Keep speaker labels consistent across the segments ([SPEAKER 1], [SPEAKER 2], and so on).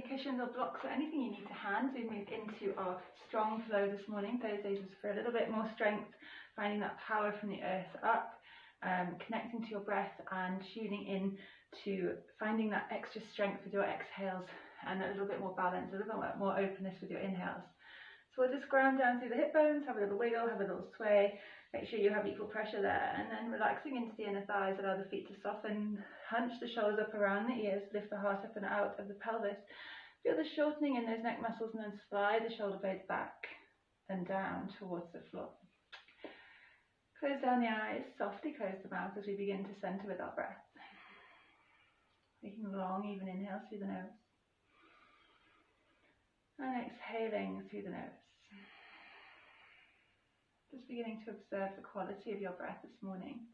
[SPEAKER 1] cushions or blocks or anything you need to hand. We move into our strong flow this morning. Thursdays is for a little bit more strength, finding that power from the earth up, connecting to your breath and tuning in to finding that extra strength with your exhales and a little bit more balance, a little bit more openness with your inhales. So we'll just ground down through the hip bones, have a little wiggle, have a little sway, make sure you have equal pressure there, and then relaxing into the inner thighs, allow the feet to soften, hunch the shoulders up around the ears, lift the heart up and out of the pelvis. Feel the shortening in those neck muscles and then slide the shoulder blades back and down towards the floor. Close down the eyes, softly close the mouth as we begin to center with our breath. Taking long, even inhales through the nose. And exhaling through the nose. Just beginning to observe the quality of your breath this morning.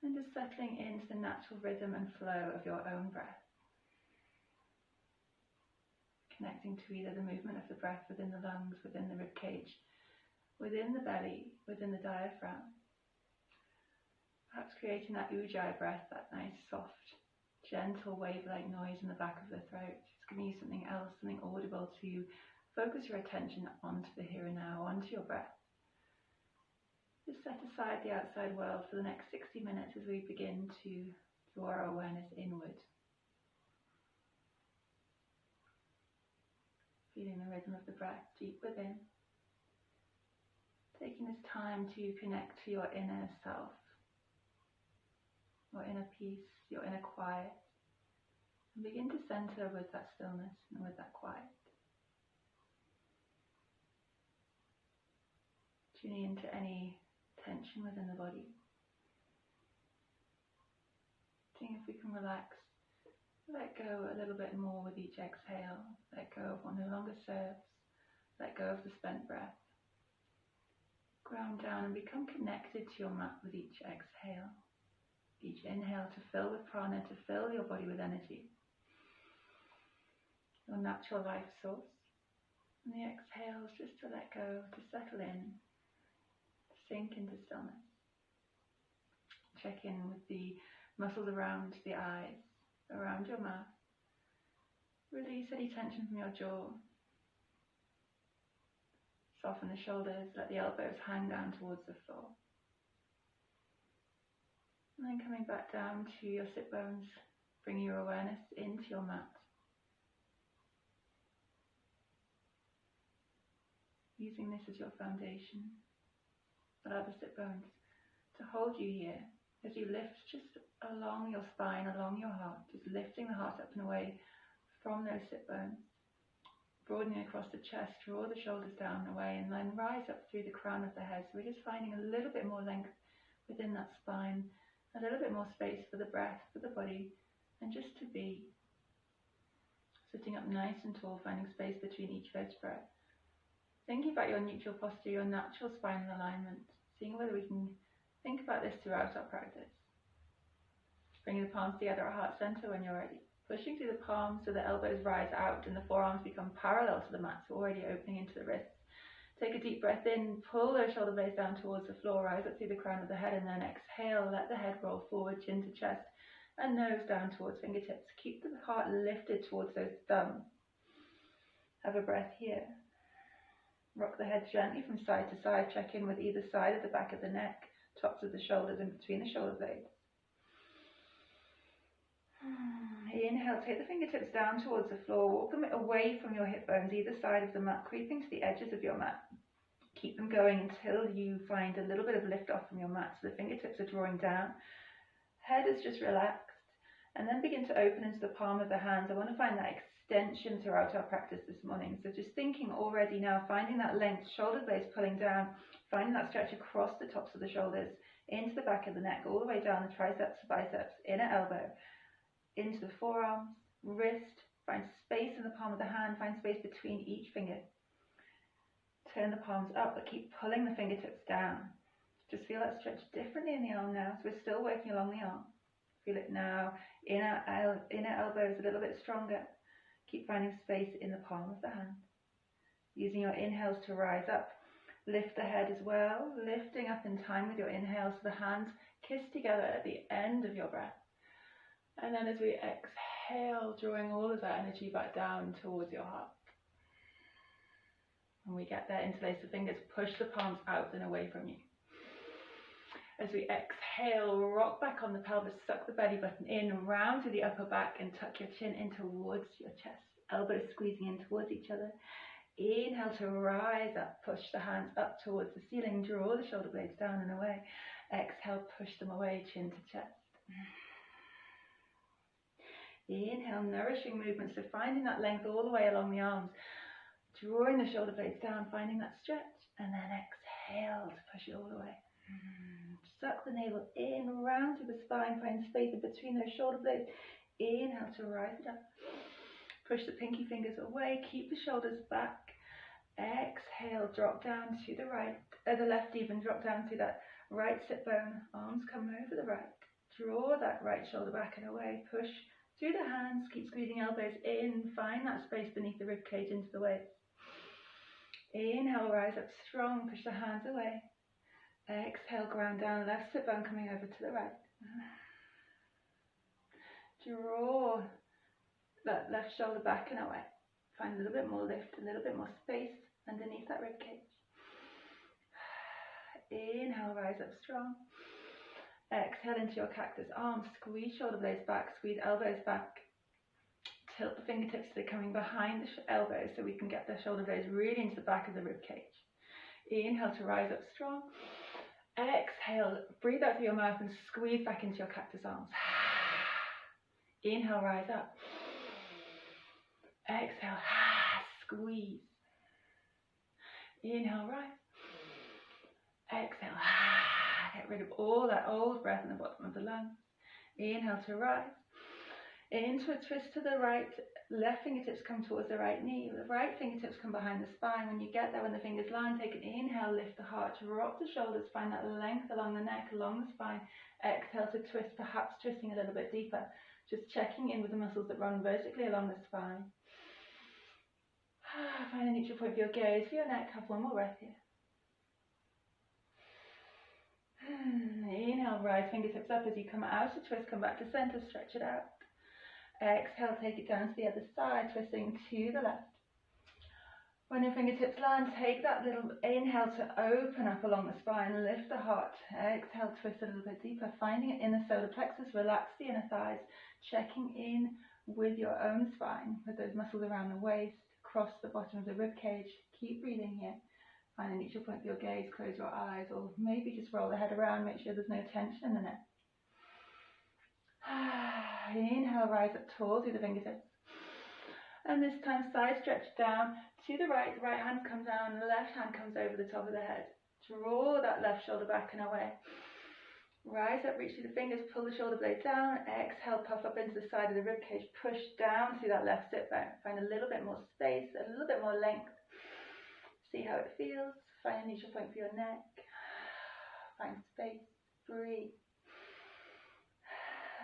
[SPEAKER 1] And just settling into the natural rhythm and flow of your own breath. Connecting to either the movement of the breath within the lungs, within the rib cage, within the belly, within the diaphragm. Perhaps creating that ujjayi breath, that nice soft, gentle wave-like noise in the back of the throat. It's giving you something else, something audible to focus your attention onto the here and now, onto your breath. Just set aside the outside world for the next 60 minutes as we begin to draw our awareness inward. Feeling the rhythm of the breath deep within. Taking this time to connect to your inner self, your inner peace, your inner quiet. And begin to center with that stillness and with that quiet. Tuning into any tension within the body. Seeing if we can relax, let go a little bit more with each exhale. Let go of what no longer serves. Let go of the spent breath. Ground down and become connected to your mat with each exhale. Each inhale to fill with prana, to fill your body with energy. Your natural life source. And the exhales just to let go, to settle in, to sink into stillness. Check in with the muscles around the eyes, around your mouth. Release any tension from your jaw. Soften the shoulders, let the elbows hang down towards the floor. And then coming back down to your sit bones, bring your awareness into your mat. Using this as your foundation, allow the sit bones to hold you here as you lift just along your spine, along your heart, just lifting the heart up and away from those sit bones. Broadening across the chest, draw the shoulders down and away, and then rise up through the crown of the head. So we're just finding a little bit more length within that spine, a little bit more space for the breath, for the body, and just to be. Sitting up nice and tall, finding space between each vertebra. Thinking about your neutral posture, your natural spinal alignment, seeing whether we can think about this throughout our practice. Bringing the palms together at heart center when you're ready. Pushing through the palms so the elbows rise out and the forearms become parallel to the mat, so already opening into the wrists. Take a deep breath in, pull those shoulder blades down towards the floor, rise up through the crown of the head, and then exhale, let the head roll forward, chin to chest, and nose down towards fingertips. Keep the heart lifted towards those thumbs. Have a breath here. Rock the head gently from side to side, check in with either side of the back of the neck, tops of the shoulders and between the shoulder blades. Inhale, take the fingertips down towards the floor, walk them away from your hip bones, either side of the mat, creeping to the edges of your mat. Keep them going until you find a little bit of lift off from your mat, so the fingertips are drawing down. Head is just relaxed, and then begin to open into the palm of the hands. I want to find that extension throughout our practice this morning. So just thinking already now, finding that length, shoulder blades pulling down, finding that stretch across the tops of the shoulders, into the back of the neck, all the way down the triceps, biceps, inner elbow, into the forearms, wrist, find space in the palm of the hand, find space between each finger. Turn the palms up, but keep pulling the fingertips down. Just feel that stretch differently in the arm now, so we're still working along the arm. Feel it now, inner elbows a little bit stronger. Keep finding space in the palm of the hand. Using your inhales to rise up. Lift the head as well, lifting up in time with your inhales, so the hands kiss together at the end of your breath. And then as we exhale, exhale, drawing all of that energy back down towards your heart. When we get there, interlace the fingers, push the palms out and away from you. As we exhale, rock back on the pelvis, suck the belly button in, round to the upper back and tuck your chin in towards your chest. Elbows squeezing in towards each other. Inhale to rise up, push the hands up towards the ceiling, draw the shoulder blades down and away. Exhale, push them away, chin to chest. Inhale, nourishing movements, so finding that length all the way along the arms, drawing the shoulder blades down, finding that stretch, and then exhale to push it all the way. Suck the navel in, round to the spine, find space in between those shoulder blades. Inhale to rise it up. Push the pinky fingers away, keep the shoulders back. Exhale, drop down to the right, the left even, drop down to that right sit bone. Arms come over the right. Draw that right shoulder back and away. Push through the hands, keep squeezing elbows in. Find that space beneath the rib cage into the waist. Inhale, rise up strong, push the hands away. Exhale, ground down, left sit bone coming over to the right. Draw that left shoulder back and away. Find a little bit more lift, a little bit more space underneath that rib cage. Inhale, rise up strong. Exhale into your cactus. Arms, squeeze shoulder blades back, squeeze elbows back. Tilt the fingertips so they're coming behind the elbows so we can get the shoulder blades really into the back of the rib cage. Inhale to rise up strong. Exhale, breathe out through your mouth and squeeze back into your cactus arms. Inhale, rise up. Exhale, squeeze. Inhale, rise. Exhale, get rid of all that old breath in the bottom of the lungs. Inhale to rise. Into a twist to the right, left fingertips come towards the right knee, the right fingertips come behind the spine. When you get there, when the fingers land, take an inhale, lift the heart, drop the shoulders, find that length along the neck, along the spine. Exhale to twist, perhaps twisting a little bit deeper, just checking in with the muscles that run vertically along the spine. Find a neutral point for your gaze, for your neck. Have one more breath here. Inhale, rise, fingertips up as you come out of twist, come back to center, stretch it out. Exhale, take it down to the other side, twisting to the left. When your fingertips land, take that little inhale to open up along the spine, lift the heart. Exhale, twist a little bit deeper, finding it in the solar plexus, relax the inner thighs, checking in with your own spine, with those muscles around the waist, across the bottom of the rib cage. Keep breathing here. Find a neutral point for your gaze, close your eyes, or maybe just roll the head around, make sure there's no tension in the neck. Inhale, rise up tall through the fingertips. And this time, side stretch down to the right hand comes down, left hand comes over the top of the head. Draw that left shoulder back and away. Rise up, reach through the fingers, pull the shoulder blade down. Exhale, puff up into the side of the rib cage, push down through that left sit bone. Find a little bit more space, a little bit more length. See how it feels. Find a neutral point for your neck. Find space. Breathe.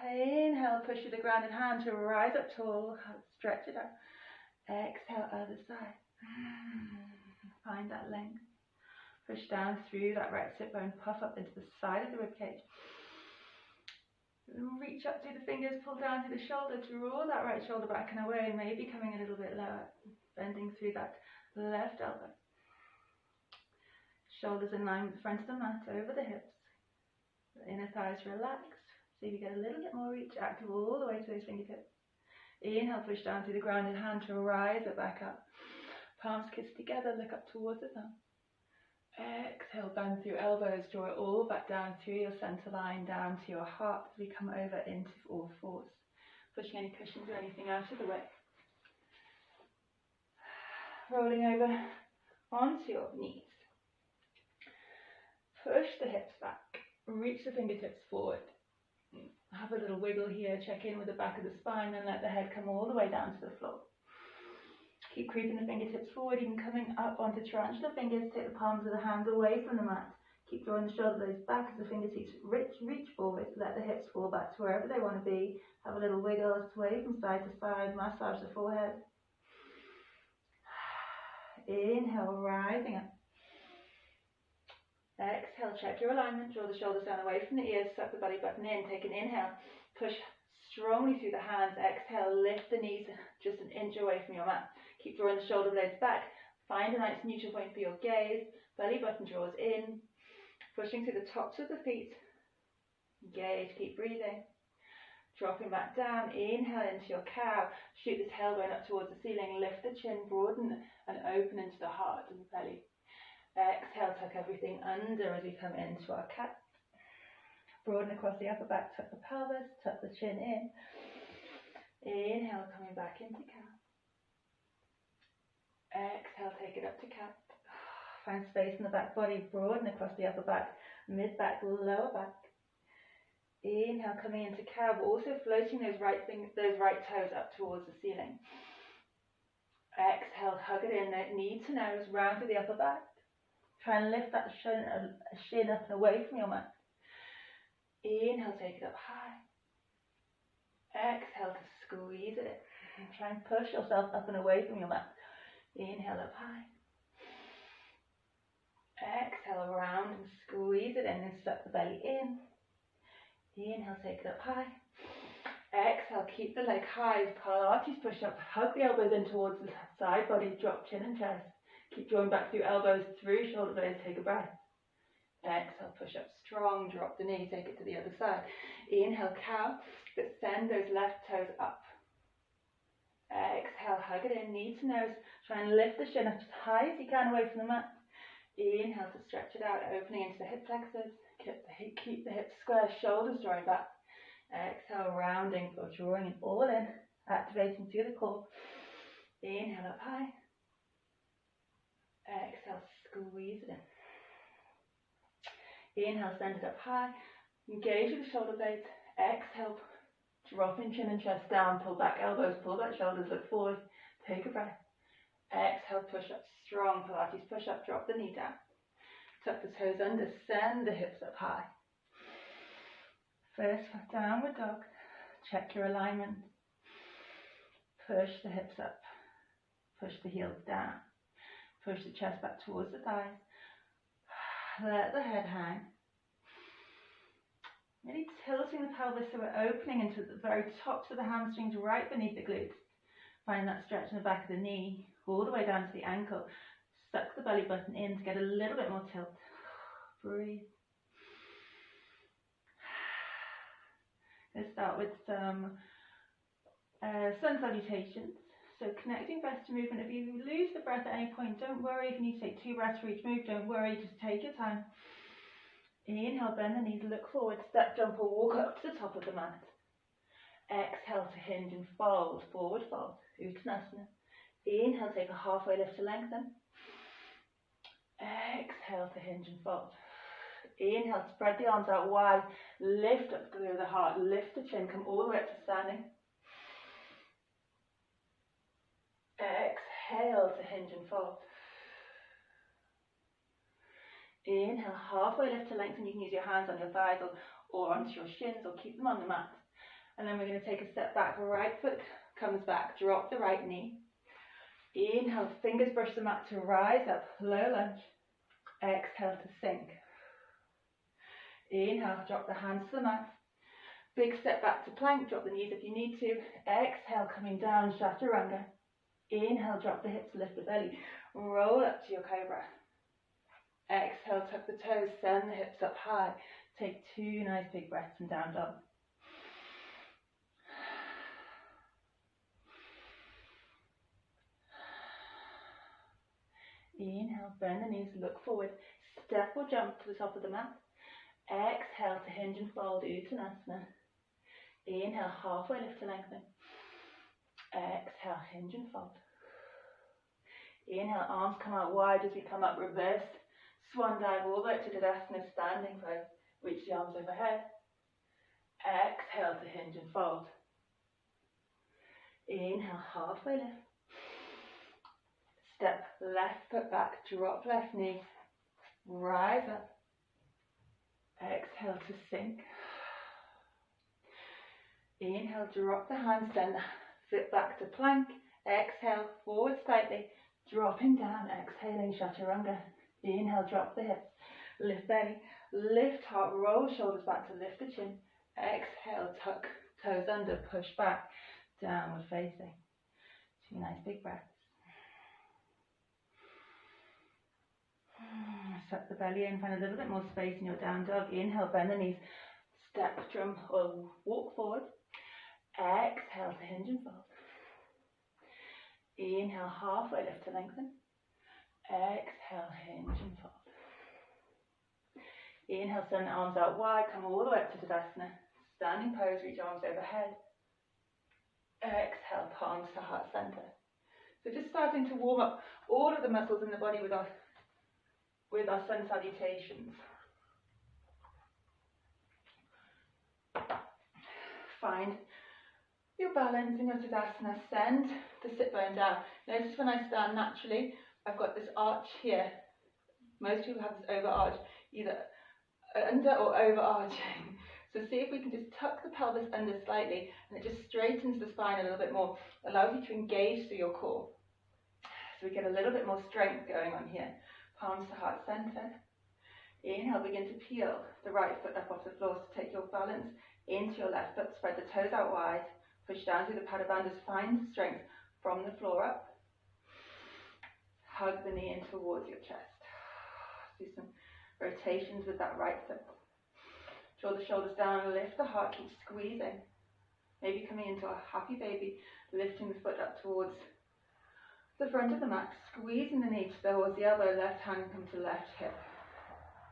[SPEAKER 1] Inhale, push through the grounded hand to rise up tall. Stretch it out. Exhale, other side. Find that length. Push down through that right sit bone. Puff up into the side of the rib cage. Reach up through the fingers. Pull down through the shoulder. Draw that right shoulder back and away. Maybe coming a little bit lower. Bending through that left elbow. Shoulders in line with the front of the mat, over the hips. The inner thighs relax. See if you get a little bit more reach, active all the way to those fingertips. Inhale, push down through the grounded hand to rise it back up. Palms kiss together, look up towards the thumb. Exhale, bend through elbows, draw it all back down through your center line, down to your heart as we come over into all fours. Pushing any cushions or anything out of the way. Rolling over onto your knees. Push the hips back, reach the fingertips forward. Have a little wiggle here, check in with the back of the spine and let the head come all the way down to the floor. Keep creeping the fingertips forward, even coming up onto tarantula fingers. Take the palms of the hands away from the mat. Keep drawing the shoulder blades back as the fingertips reach forward. Let the hips fall back to wherever they want to be. Have a little wiggle, sway from side to side, massage the forehead. Inhale, rising up. Exhale, check your alignment. Draw the shoulders down away from the ears. Suck the belly button in. Take an inhale. Push strongly through the hands. Exhale, lift the knees just an inch away from your mat. Keep drawing the shoulder blades back. Find a nice neutral point for your gaze. Belly button draws in. Pushing through the tops of the feet. Engage, keep breathing. Dropping back down. Inhale into your cow. Shoot the tailbone up towards the ceiling. Lift the chin, broaden and open into the heart and the belly. Exhale, tuck everything under as we come into our cat. Broaden across the upper back, tuck the pelvis, tuck the chin in. Inhale, coming back into cow. Exhale, take it up to cat. Find space in the back body, broaden across the upper back, mid back, lower back. Inhale, coming into cow, but also floating those right toes up towards the ceiling. Exhale, hug it in, knee to nose, round through the upper back. Try and lift that shin up and away from your mat. Inhale, take it up high. Exhale to squeeze it in. And try and push yourself up and away from your mat. Inhale up high. Exhale around and squeeze it in and suck the belly in. Inhale, take it up high. Exhale, keep the leg high. Pilates push up. Hug the elbows in towards the side body. Drop chin and chest. Keep drawing back through elbows, through shoulder blades. Take a breath. Exhale, push up strong. Drop the knee. Take it to the other side. Inhale, cow. But send those left toes up. Exhale, hug it in. Knee to nose. Try and lift the shin up as high as you can away from the mat. Inhale to stretch it out, opening into the hip flexors. Keep the hips square, shoulders drawing back. Exhale, rounding or drawing it all in, activating through the core. Inhale up high. Exhale, squeeze it in. Inhale, send it up high. Engage with the shoulder blades. Exhale, dropping chin and chest down. Pull back elbows, pull back shoulders, look forward. Take a breath. Exhale, push up strong. Pilates push up, drop the knee down. Tuck the toes under, send the hips up high. First downward dog. Check your alignment. Push the hips up. Push the heels down. Push the chest back towards the thighs. Let the head hang. Really tilting the pelvis so we're opening into the very tops of the hamstrings right beneath the glutes. Find that stretch in the back of the knee, all the way down to the ankle. Suck the belly button in to get a little bit more tilt. Breathe. Let's start with some sun salutations. So connecting breath to movement. If you lose the breath at any point, don't worry. If you need to take 2 breaths for each move, don't worry. Just take your time. Inhale, bend the knees, look forward, step, jump or walk up to the top of the mat. Exhale to hinge and fold, forward fold, Uttanasana. Inhale, take a halfway lift to lengthen. Exhale to hinge and fold. Inhale, spread the arms out wide, lift up through the heart, lift the chin, come all the way up to standing. Exhale to hinge and fold. Inhale, halfway lift to lengthen. You can use your hands on your thighs or onto your shins or keep them on the mat. And then we're going to take a step back. Right foot comes back. Drop the right knee. Inhale, fingers brush the mat to rise up. Low lunge. Exhale to sink. Inhale, drop the hands to the mat. Big step back to plank. Drop the knees if you need to. Exhale, coming down, chaturanga. Inhale, drop the hips, lift the belly. Roll up to your cobra. Exhale, tuck the toes, send the hips up high. Take 2 nice big breaths and down dog. Inhale, bend the knees, look forward. Step or jump to the top of the mat. Exhale to hinge and fold, Uttanasana. Inhale, halfway lift to lengthen. Exhale, hinge and fold. Inhale, arms come out wide as we come up, reverse. Swan dive all the way to Tadasana, standing pose. Reach the arms overhead. Exhale to hinge and fold. Inhale, halfway lift. Step left foot back, drop left knee. Rise up. Exhale to sink. Inhale, drop the hands, send the foot back to plank. Exhale, forward slightly. Dropping down, exhaling, chaturanga. Inhale, drop the hips, lift belly, lift heart, roll shoulders back to lift the chin. Exhale, tuck Toes under, push back, downward facing. 2 nice big breaths. Suck the belly in, find a little bit more space in your down dog. Inhale, bend the knees, step, jump or walk forward. Exhale to hinge and fold. Inhale, halfway lift to lengthen. Exhale, hinge and fold. Inhale, send the arms out wide, come all the way up to Tadasana. Standing pose, reach arms overhead. Exhale, palms to heart center. So just starting to warm up all of the muscles in the body with our sun salutations. Find your balance in your Tadasana. Send the sit bone down. Notice when I stand naturally, I've got this arch here. Most people have this over arch, either under or overarching. So see if we can just tuck the pelvis under slightly, and it just straightens the spine a little bit more, allows you to engage through your core. So we get a little bit more strength going on here. Palms to heart center. Inhale, begin to peel the right foot up off the floor. So take your balance into your left foot, spread the toes out wide, push down through the padabandhas, find strength from the floor up. Hug the knee in towards your chest. Do some rotations with that right foot. Draw the shoulders down, lift the heart, keep squeezing. Maybe coming into a happy baby, lifting the foot up towards the front of the mat, squeezing the knee towards the elbow, left hand come to left hip.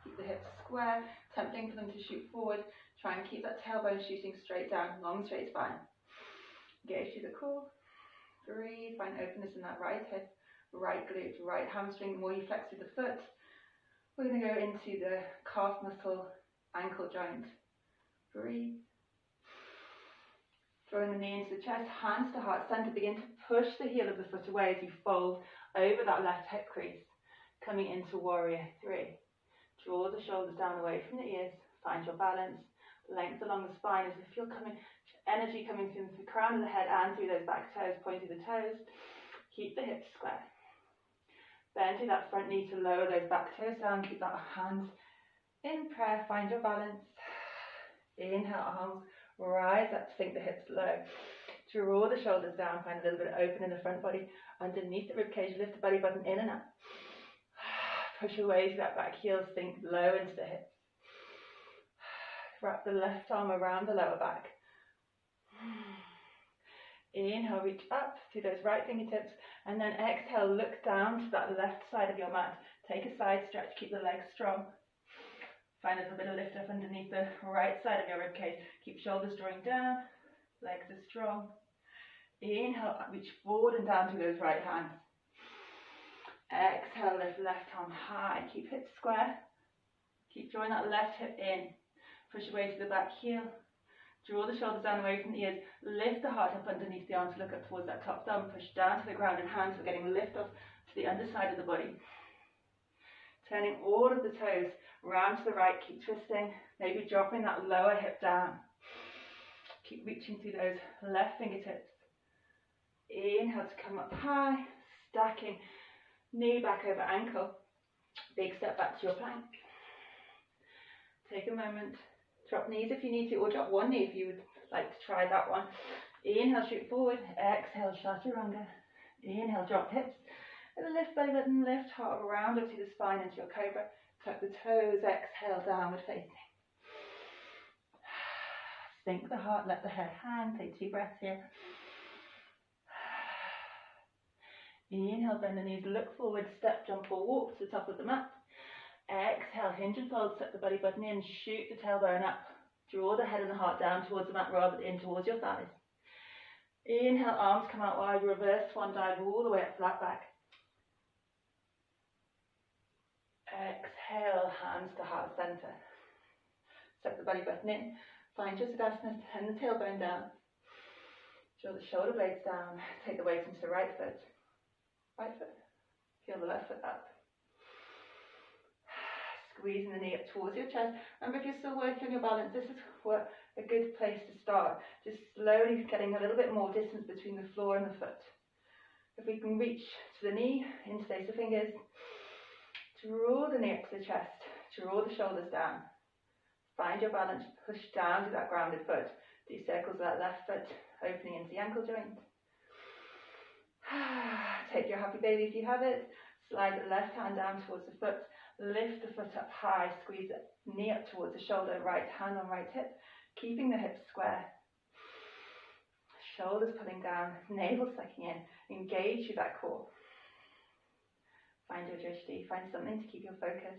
[SPEAKER 1] Keep the hips square, tempting for them to shoot forward. Try and keep that tailbone shooting straight down, long straight spine. Engage through the core. Breathe, find openness in that right hip, right glute, right hamstring. The more you flex through the foot, we're going to go into the calf muscle, ankle joint. Breathe. Drawing the knee into the chest, hands to heart center. Begin to push the heel of the foot away as you fold over that left hip crease. Coming into warrior 3. Draw the shoulders down away from the ears. Find your balance. Length along the spine as if you're energy coming through the crown of the head and through those back toes, pointing the toes. Keep the hips square. Bend through that front knee to lower those back toes down. Keep that hands in prayer. Find your balance. Inhale, arms rise up, sink the hips low. Draw the shoulders down, find a little bit of open in the front body. Underneath the ribcage, lift the belly button in and up. Push away through that back heel, sink low into the hips. Wrap the left arm around the lower back. Inhale, reach up through those right fingertips, and then exhale, look down to that left side of your mat. Take a side stretch, keep the legs strong. Find a little bit of lift up underneath the right side of your ribcage. Keep shoulders drawing down, legs are strong. Inhale, reach forward and down through those right hands. Exhale, lift left arm high, keep hips square. Keep drawing that left hip in. Push away to the back heel. Draw the shoulders down away from the ears. Lift the heart up underneath the arms, look up towards that top thumb. Push down to the ground and hands. We're getting lift off to the underside of the body. Turning all of the toes round to the right, keep twisting. Maybe dropping that lower hip down. Keep reaching through those left fingertips. Inhale to come up high, stacking knee back over ankle. Big step back to your plank. Take a moment. Drop knees if you need to, or drop one knee if you would like to try that one. Inhale, shoot forward. Exhale, chaturanga. Inhale, drop hips. And lift belly button, lift heart around up to the spine into your cobra. Tuck the toes, exhale, downward facing. Sink the heart, let the head hang. Take 2 breaths here. Inhale, bend the knees, look forward, step, jump or walk to the top of the mat. Exhale, hinge and fold, set the belly button in, shoot the tailbone up. Draw the head and the heart down towards the mat rather than in towards your thighs. Inhale, arms come out wide, reverse swan dive all the way up, flat back. Exhale, hands to heart center. Set the belly button in. Find your Tadasana, turn the tailbone down. Draw the shoulder blades down. Take the weight into the right foot. Right foot. Feel the left foot up. Squeezing the knee up towards your chest. Remember, if you're still working on your balance, this is a good place to start. Just slowly getting a little bit more distance between the floor and the foot. If we can reach to the knee, interlace the fingers. Draw the knee up to the chest. Draw the shoulders down. Find your balance, push down to that grounded foot. Do circles with that left foot, opening into the ankle joint. Take your happy baby if you have it. Slide the left hand down towards the foot. Lift the foot up high. Squeeze the knee up towards the shoulder. Right hand on right hip. Keeping the hips square. Shoulders pulling down. Navel sucking in. Engage through that core. Find your drishti. Find something to keep your focus.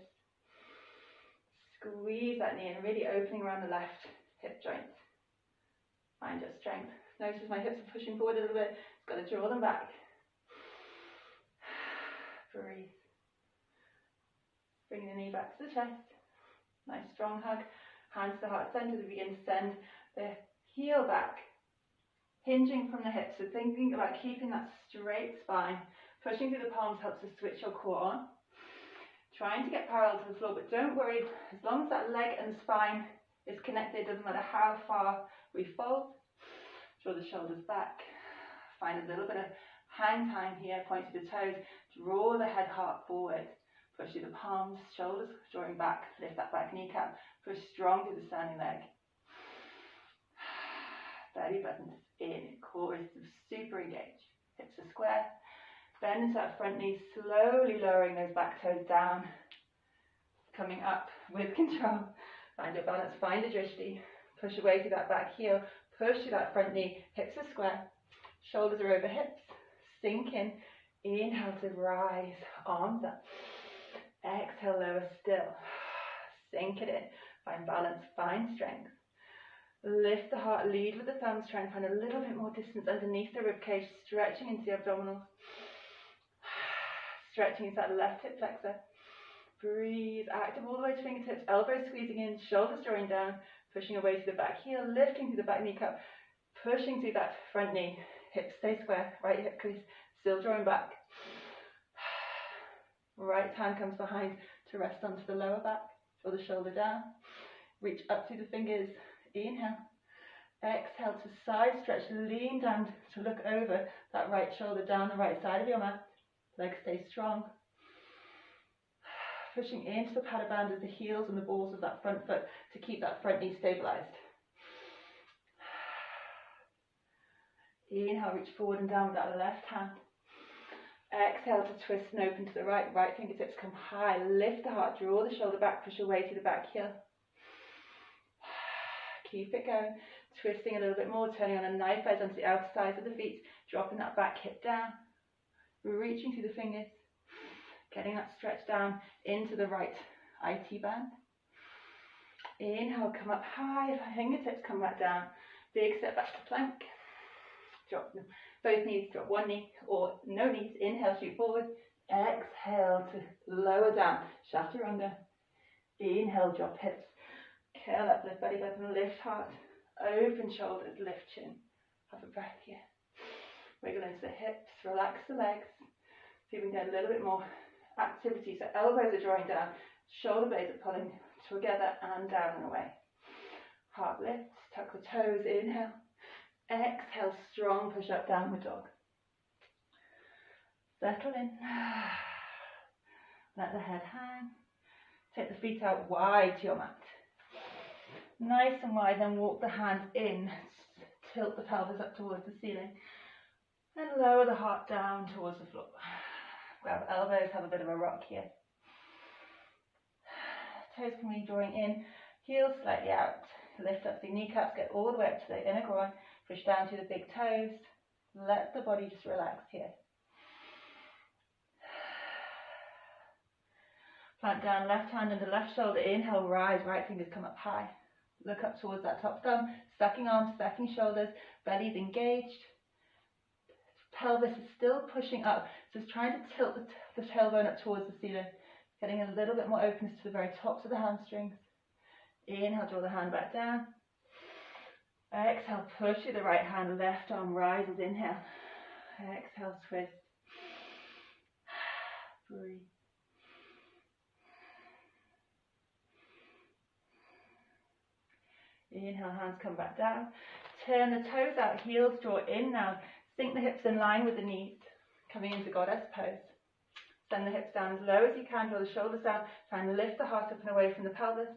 [SPEAKER 1] Squeeze that knee in. Really opening around the left hip joint. Find your strength. Notice my hips are pushing forward a little bit. Got to draw them back. Breathe. Bring the knee back to the chest. Nice strong hug. Hands to heart center. We begin to send the heel back. Hinging from the hips. So thinking about keeping that straight spine. Pushing through the palms helps to switch your core on. Trying to get parallel to the floor, but don't worry. As long as that leg and the spine is connected, it doesn't matter how far we fold. Draw the shoulders back. Find a little bit of hang time here. Point to the toes. Draw the head, heart forward. Push through the palms, shoulders drawing back. Lift that back kneecap. Push strong through the standing leg. Belly button in. Core is super engaged. Hips are square. Bend into that front knee. Slowly lowering those back toes down. Coming up with control. Find your balance. Find the drishti. Push away through that back heel. Push through that front knee. Hips are square. Shoulders are over hips. Sink in. Inhale to rise. Arms up. Exhale, lower still. Sink it in. Find balance. Find strength. Lift the heart. Lead with the thumbs. Try and find a little bit more distance underneath the ribcage. Stretching into the abdominals. Stretching into that left hip flexor. Breathe. Active all the way to fingertips. Elbows squeezing in. Shoulders drawing down. Pushing away to the back heel. Lifting through the back kneecap. Pushing through that front knee. Hips stay square. Right hip crease. Still drawing back. Right hand comes behind to rest onto the lower back. Draw the shoulder down. Reach up through the fingers. Inhale. Exhale to side stretch. Lean down to look over that right shoulder down the right side of your mat. Legs stay strong. Pushing into the padded band as the heels and the balls of that front foot to keep that front knee stabilized. Inhale, reach forward and down with that left hand. Exhale to twist and open to the right. Right fingertips come high. Lift the heart, draw the shoulder back, push away to the back heel. Keep it going. Twisting a little bit more, turning on a knife edge onto the outer sides of the feet. Dropping that back hip down. Reaching through the fingers. Getting that stretch down into the right IT band. Inhale, come up high. Fingertips come back down. Big step back to plank. Drop both knees, drop one knee or no knees. Inhale, shoot forward. Exhale to lower down. Chaturanga. Inhale, drop hips. Curl up, lift belly button, lift heart. Open shoulders, lift chin. Have a breath here. Wiggle into the hips, relax the legs. See if we can get a little bit more activity. So elbows are drawing down, shoulder blades are pulling together and down and away. Heart lifts, tuck the toes, inhale. Exhale, strong push up, downward dog. Settle in. Let the head hang. Take the feet out wide to your mat. Nice and wide, then walk the hands in. Tilt the pelvis up towards the ceiling. And lower the heart down towards the floor. Grab elbows, have a bit of a rock here. Toes can be drawing in, heels slightly out. Lift up the kneecaps, get all the way up to the inner groin. Push down to the big toes. Let the body just relax here. Plant down, left hand under left shoulder. Inhale, rise, right fingers come up high. Look up towards that top thumb. Stacking arms, stacking shoulders. Belly's engaged. Pelvis is still pushing up. So it's trying to tilt the tailbone up towards the ceiling. Getting a little bit more openness to the very tops of the hamstrings. Inhale, draw the hand back down. Exhale, push through the right hand, left arm rises, inhale. Exhale, twist. Breathe. Inhale, hands come back down. Turn the toes out, heels draw in now. Sink the hips in line with the knees. Coming into goddess pose. Send the hips down as low as you can, draw the shoulders down. Try and lift the heart up and away from the pelvis.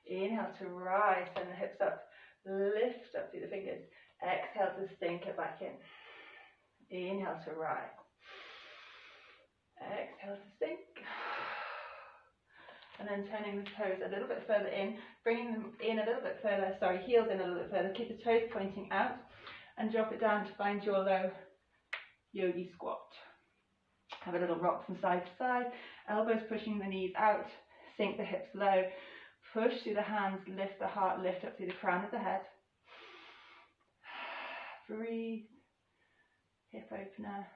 [SPEAKER 1] Inhale to rise, send the hips up, lift up through the fingers. Exhale to sink it back in. Inhale to rise. Exhale to sink. And then turning the toes a little bit further in, bringing them in a little bit further, heels in a little bit further. Keep the toes pointing out and drop it down to find your low yogi squat. Have a little rock from side to side, elbows pushing the knees out, sink the hips low, push through the hands, lift the heart, lift up through the crown of the head. Breathe, hip opener,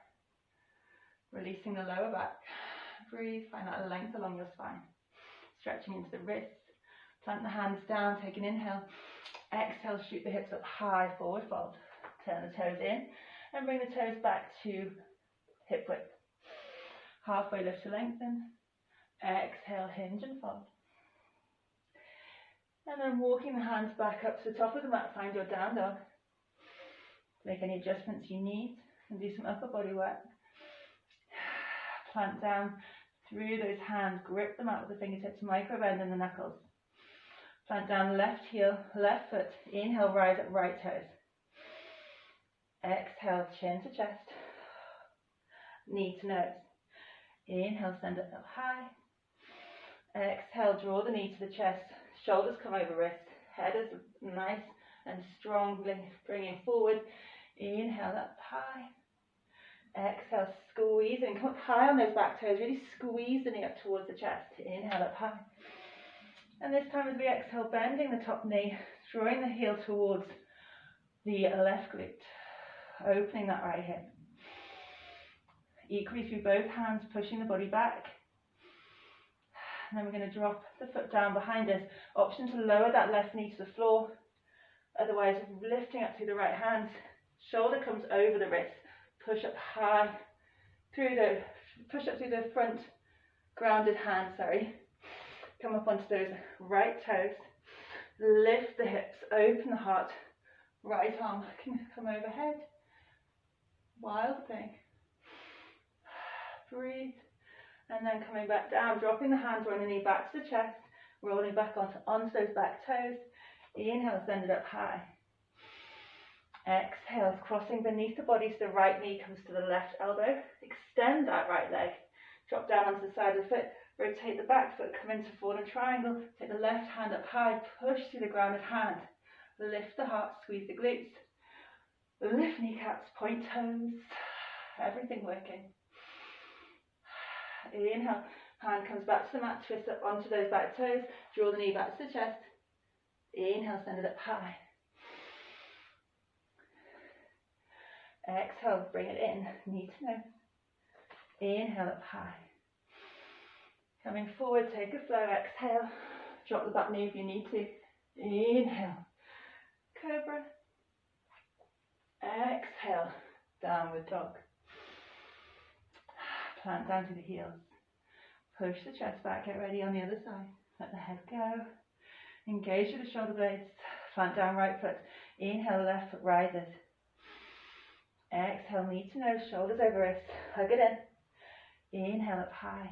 [SPEAKER 1] releasing the lower back. Breathe, find that length along your spine. Stretching into the wrists, plant the hands down, take an inhale. Exhale, shoot the hips up high, forward fold. Turn the toes in and bring the toes back to hip width. Halfway lift to lengthen. Exhale, hinge and fold. And then walking the hands back up to the top of the mat, find your down dog. Make any adjustments you need and do some upper body work. Plant down through those hands, grip them out with the fingertips, micro bend in the knuckles. Plant down left heel, left foot. Inhale, rise up right toes. Exhale, chin to chest. Knee to nose. Inhale, send it up high. Exhale, draw the knee to the chest. Shoulders come over wrist. Head is nice and strongly bringing forward. Inhale, up high. Exhale, squeeze in. Come up high on those back toes. Really squeeze the knee up towards the chest. Inhale, up high. And this time as we exhale, bending the top knee, drawing the heel towards the left glute. Opening that right hip. Equally through both hands, pushing the body back. And then we're going to drop the foot down behind us. Option to lower that left knee to the floor. Otherwise, lifting up through the right hand. Shoulder comes over the wrist. Push up high through push up through the front grounded hand, Come up onto those right toes. Lift the hips, open the heart. Right arm can come overhead. Wild thing. Breathe. And then coming back down, dropping the hands, rolling the knee back to the chest, rolling back onto those back toes. Inhale, send it up high. Exhale, crossing beneath the body so the right knee comes to the left elbow. Extend that right leg. Drop down onto the side of the foot. Rotate the back foot, come into fallen triangle. Take the left hand up high, push through the grounded hand. Lift the heart, squeeze the glutes. Lift kneecaps, point toes. Everything working. Inhale, hand comes back to the mat, twist up onto those back toes. Draw the knee back to the chest. Inhale, send it up high. Exhale, bring it in, knee to nose. Inhale, up high. Coming forward, take a flow, exhale. Drop the back knee if you need to. Inhale, cobra. Exhale, downward dog. Plant down to the heels. Push the chest back, get ready on the other side. Let the head go. Engage with the shoulder blades. Plant down right foot. Inhale, left foot rises. Exhale, knee to nose, shoulders over wrist. Hug it in. Inhale, up high.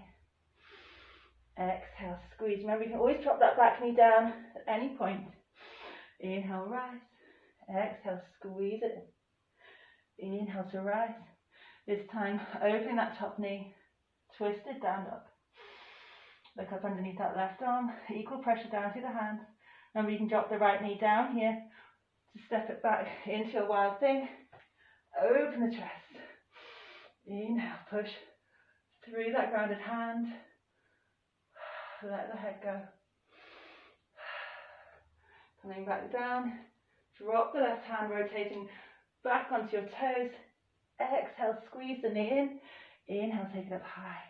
[SPEAKER 1] Exhale, squeeze. Remember, you can always drop that back knee down at any point. Inhale, rise. Exhale, squeeze it in. Inhale to rise. This time, opening that top knee. Twisted down dog. Look up underneath that left arm. Equal pressure down through the hands. Remember, you can drop the right knee down here to step it back into your wild thing. Open the chest. Inhale, push through that grounded hand. Let the head go. Coming back down. Drop the left hand, rotating back onto your toes. Exhale, squeeze the knee in. Inhale, take it up high.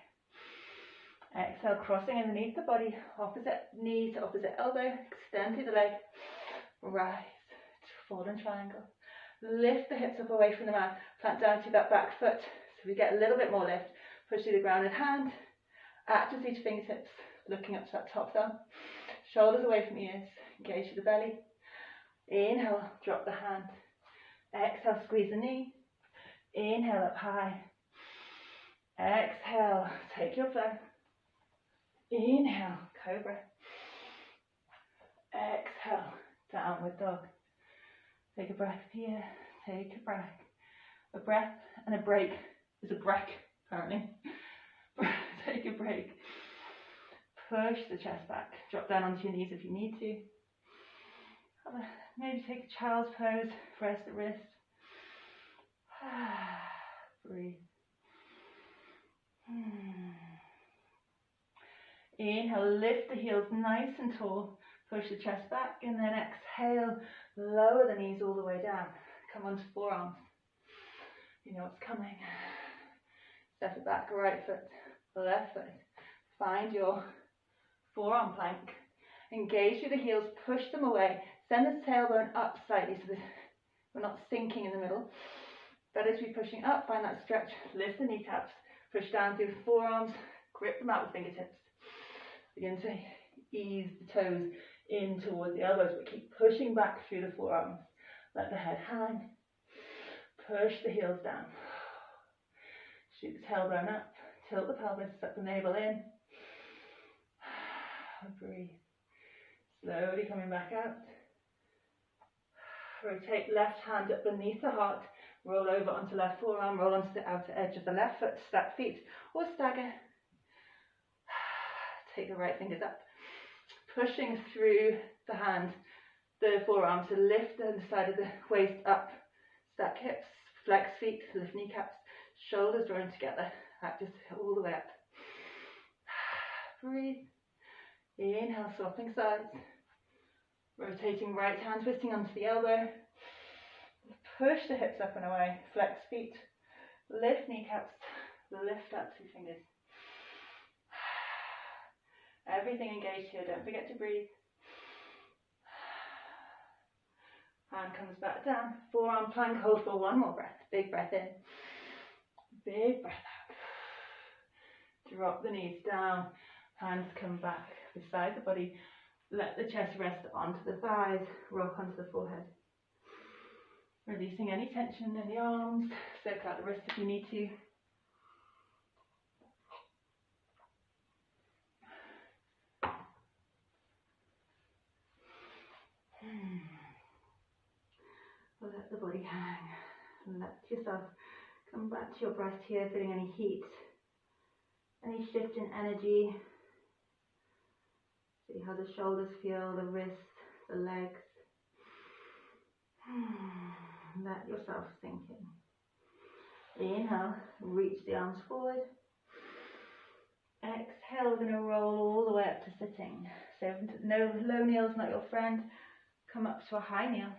[SPEAKER 1] Exhale, crossing underneath the body. Opposite knee to opposite elbow. Extend through the leg. Rise. Fallen triangle. Lift the hips up away from the mat. Plant down to that back foot. So we get a little bit more lift. Push through the grounded hand. Active through to fingertips. Looking up to that top thumb. Shoulders away from ears. Engage to the belly. Inhale, drop the hand. Exhale, squeeze the knee. Inhale, up high. Exhale, take your flow. Inhale, cobra. Exhale, downward dog. Take a breath here, take a breath. A breath and a break is a break, apparently. Take a break. Push the chest back. Drop down onto your knees if you need to. Maybe take a child's pose, rest the wrist. Breathe. Inhale, lift the heels nice and tall. Push the chest back, and then exhale, lower the knees all the way down. Come onto forearms. You know what's coming. Step it back, right foot, left foot. Find your forearm plank. Engage through the heels, push them away. Send the tailbone up slightly so that we're not sinking in the middle. Better to be pushing up, find that stretch. Lift the kneecaps, push down through the forearms, grip them out with fingertips. Begin to ease the toes in towards the elbows, but keep pushing back through the forearms. Let the head hang. Push the heels down. Shoot the tailbone up. Tilt the pelvis, suck the navel in. Breathe. Slowly coming back out. Rotate left hand up beneath the heart. Roll over onto left forearm. Roll onto the outer edge of the left foot. Stack feet or stagger. Take the right fingers up. Pushing through the hand, the forearm to lift the side of the waist up. Stack hips, flex feet, lift kneecaps, shoulders drawn together. Practice all the way up. Breathe. Inhale, swapping sides. Rotating right hand, twisting onto the elbow. Push the hips up and away. Flex feet. Lift kneecaps. Lift up two fingers. Everything engaged here. Don't forget to breathe. Hand comes back down. Forearm plank. Hold for one more breath. Big breath in. Big breath out. Drop the knees down. Hands come back beside the body. Let the chest rest onto the thighs. Rock onto the forehead. Releasing any tension in the arms. Circle out the wrists if you need to. Let the body hang. Let yourself come back to your breath here, feeling any heat, any shift in energy. See how the shoulders feel, the wrists, the legs. Let yourself sink in. Inhale, reach the arms forward. Exhale, we're going to roll all the way up to sitting. So no low kneel's not your friend. Come up to a high kneel.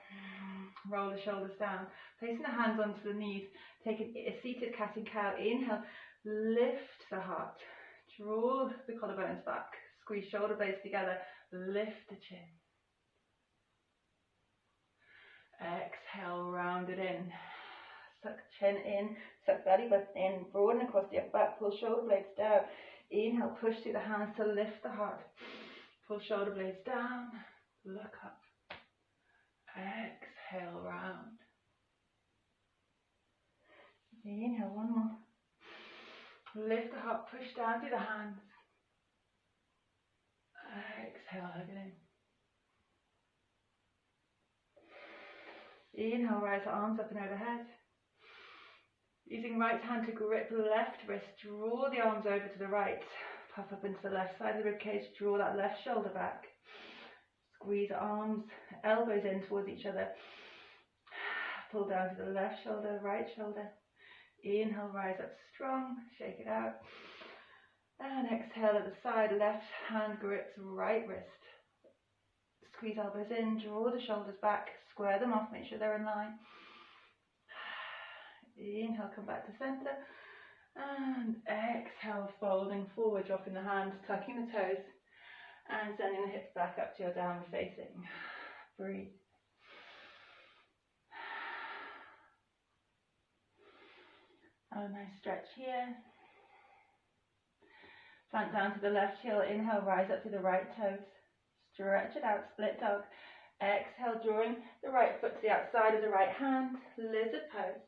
[SPEAKER 1] Roll the shoulders down. Placing the hands onto the knees. Take a seated cat and cow. Inhale, lift the heart. Draw the collarbones back. Squeeze shoulder blades together. Lift the chin. Exhale, round it in. Suck chin in. Suck belly button in. Broaden across the upper back. Pull shoulder blades down. Inhale, push through the hands to lift the heart. Pull shoulder blades down. Look up. Exhale, round. Inhale, one more. Lift the heart, push down through the hands. Exhale, hug it in. Inhale, rise the arms up and overhead. Using right hand to grip left wrist, draw the arms over to the right. Puff up into the left side of the ribcage, draw that left shoulder back. Squeeze arms, elbows in towards each other. Pull down to the left shoulder, right shoulder. Inhale, rise up strong, shake it out. And exhale at the side, left hand grips right wrist. Squeeze elbows in, draw the shoulders back, square them off, make sure they're in line. Inhale, come back to center. And exhale, folding forward, dropping the hands, tucking the toes. And sending the hips back up to your downward facing. Breathe. Have a nice stretch here. Plant down to the left heel. Inhale, rise up to the right toes. Stretch it out, split dog. Exhale, drawing the right foot to the outside of the right hand. Lizard pose.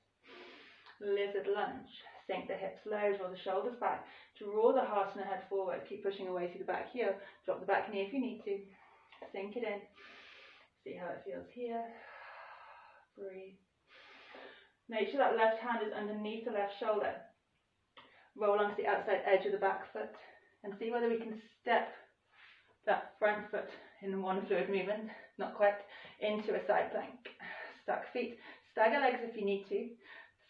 [SPEAKER 1] Lizard lunge. Sink the hips low, draw the shoulders back. Draw the heart and the head forward. Keep pushing away through the back heel. Drop the back knee if you need to. Sink it in. See how it feels here. Breathe. Make sure that left hand is underneath the left shoulder. Roll onto the outside edge of the back foot and see whether we can step that front foot in one fluid movement, not quite, into a side plank. Stuck feet, stagger legs if you need to.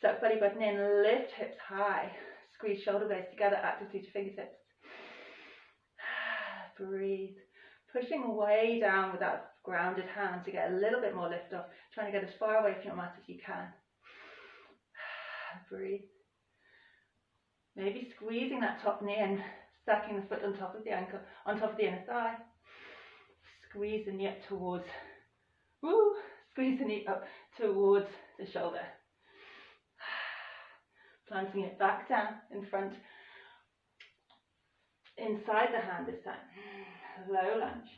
[SPEAKER 1] Suck belly button in, lift hips high. Squeeze shoulder blades together, active through your fingertips. Breathe. Pushing way down with that grounded hand to get a little bit more lift off. Trying to get as far away from your mat as you can. Breathe. Maybe squeezing that top knee and stacking the foot on top of the ankle, on top of the inner thigh. Squeeze the knee up towards, squeeze the knee up towards the shoulder. Planting it back down in front, inside the hand this time. Low lunge.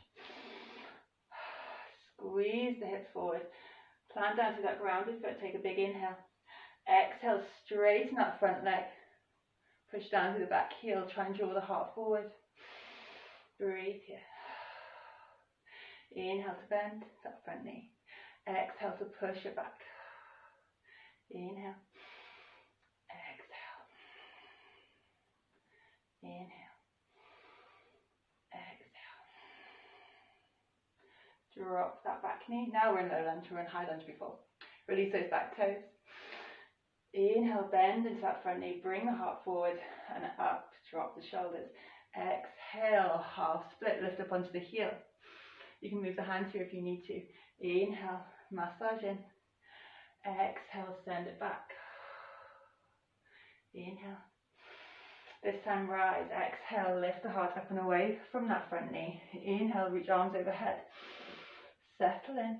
[SPEAKER 1] Squeeze the hips forward. Plant down to that grounded foot. Take a big inhale. Exhale, straighten that front leg. Push down to the back heel. Try and draw the heart forward. Breathe here. Inhale to bend that front knee. Exhale to push it back. Inhale. Exhale. Inhale. Exhale. Drop that back knee. Now we're in low lunge. We were in high lunge before. Release those back toes. Inhale, bend into that front knee. Bring the heart forward and up. Drop the shoulders. Exhale, half split. Lift up onto the heel. You can move the hands here if you need to. Inhale, massage in. Exhale, send it back. Inhale. This time rise. Exhale, lift the heart up and away from that front knee. Inhale, reach arms overhead. Settle in.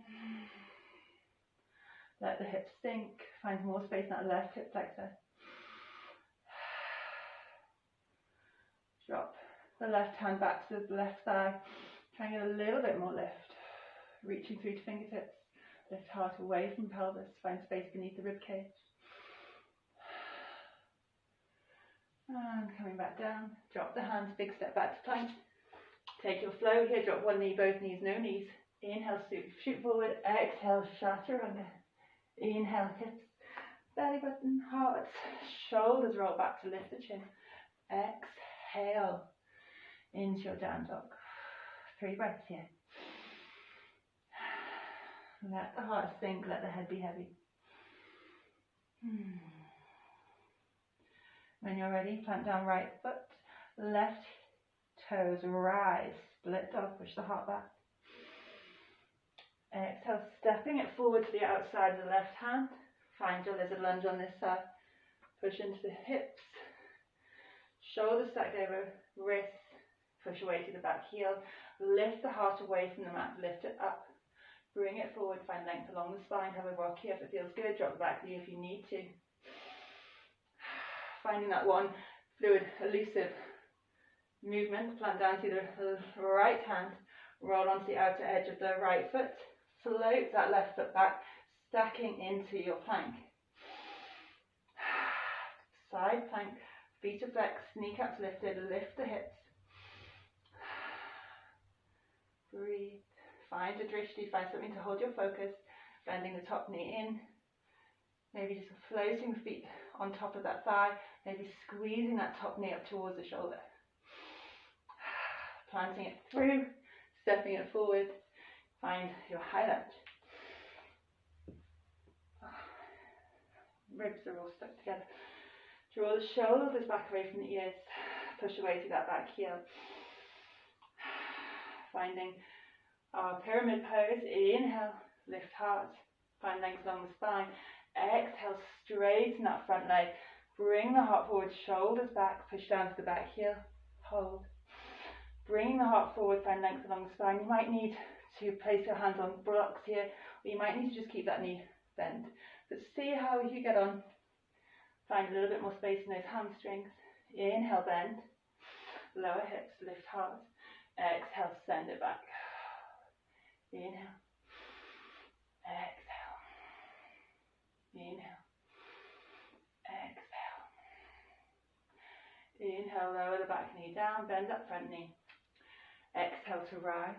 [SPEAKER 1] Let the hips sink. Find more space in that left hip flexor. Drop the left hand back to the left thigh. Try and get a little bit more lift. Reaching through to fingertips. Lift heart away from pelvis. Find space beneath the rib cage. And coming back down. Drop the hands. Big step back to plank. Take your flow here. Drop one knee, both knees, no knees. Inhale, shoot forward. Exhale, chaturanga. Inhale, hips, belly button, heart, shoulders roll back to lift the chin. Exhale into your down dog. 3 breaths here. Let the heart sink, let the head be heavy. When you're ready, plant down right foot, left toes rise, split dog, push the heart back. Exhale, stepping it forward to the outside of the left hand. Find your lizard lunge on this side. Push into the hips. Shoulders stacked over wrists. Push away to the back heel. Lift the heart away from the mat. Lift it up. Bring it forward. Find length along the spine. Have a rock here if it feels good. Drop the back knee if you need to. Finding that one fluid, elusive movement. Plant down to the right hand. Roll onto the outer edge of the right foot. Float that left foot back, stacking into your plank. Side plank, feet are flexed, kneecaps lifted, lift the hips. Breathe. Find a drishti, find something to hold your focus. Bending the top knee in. Maybe just floating the feet on top of that thigh. Maybe squeezing that top knee up towards the shoulder. Planting it through, stepping it forward. Find your high lunge. Ribs are all stuck together. Draw the shoulders back away from the ears. Push away to that back heel. Finding our pyramid pose. Inhale, lift heart. Find length along the spine. Exhale, straighten that front leg. Bring the heart forward, shoulders back. Push down to the back heel. Hold. Bring the heart forward, find length along the spine. You might need to place your hands on blocks here, or you might need to just keep that knee bent. But see how you get on. Find a little bit more space in those hamstrings. Inhale, bend. Lower hips, lift heart. Exhale, send it back. Inhale. Exhale. Inhale. Exhale. Inhale, lower the back knee down, bend that front knee. Exhale to rise.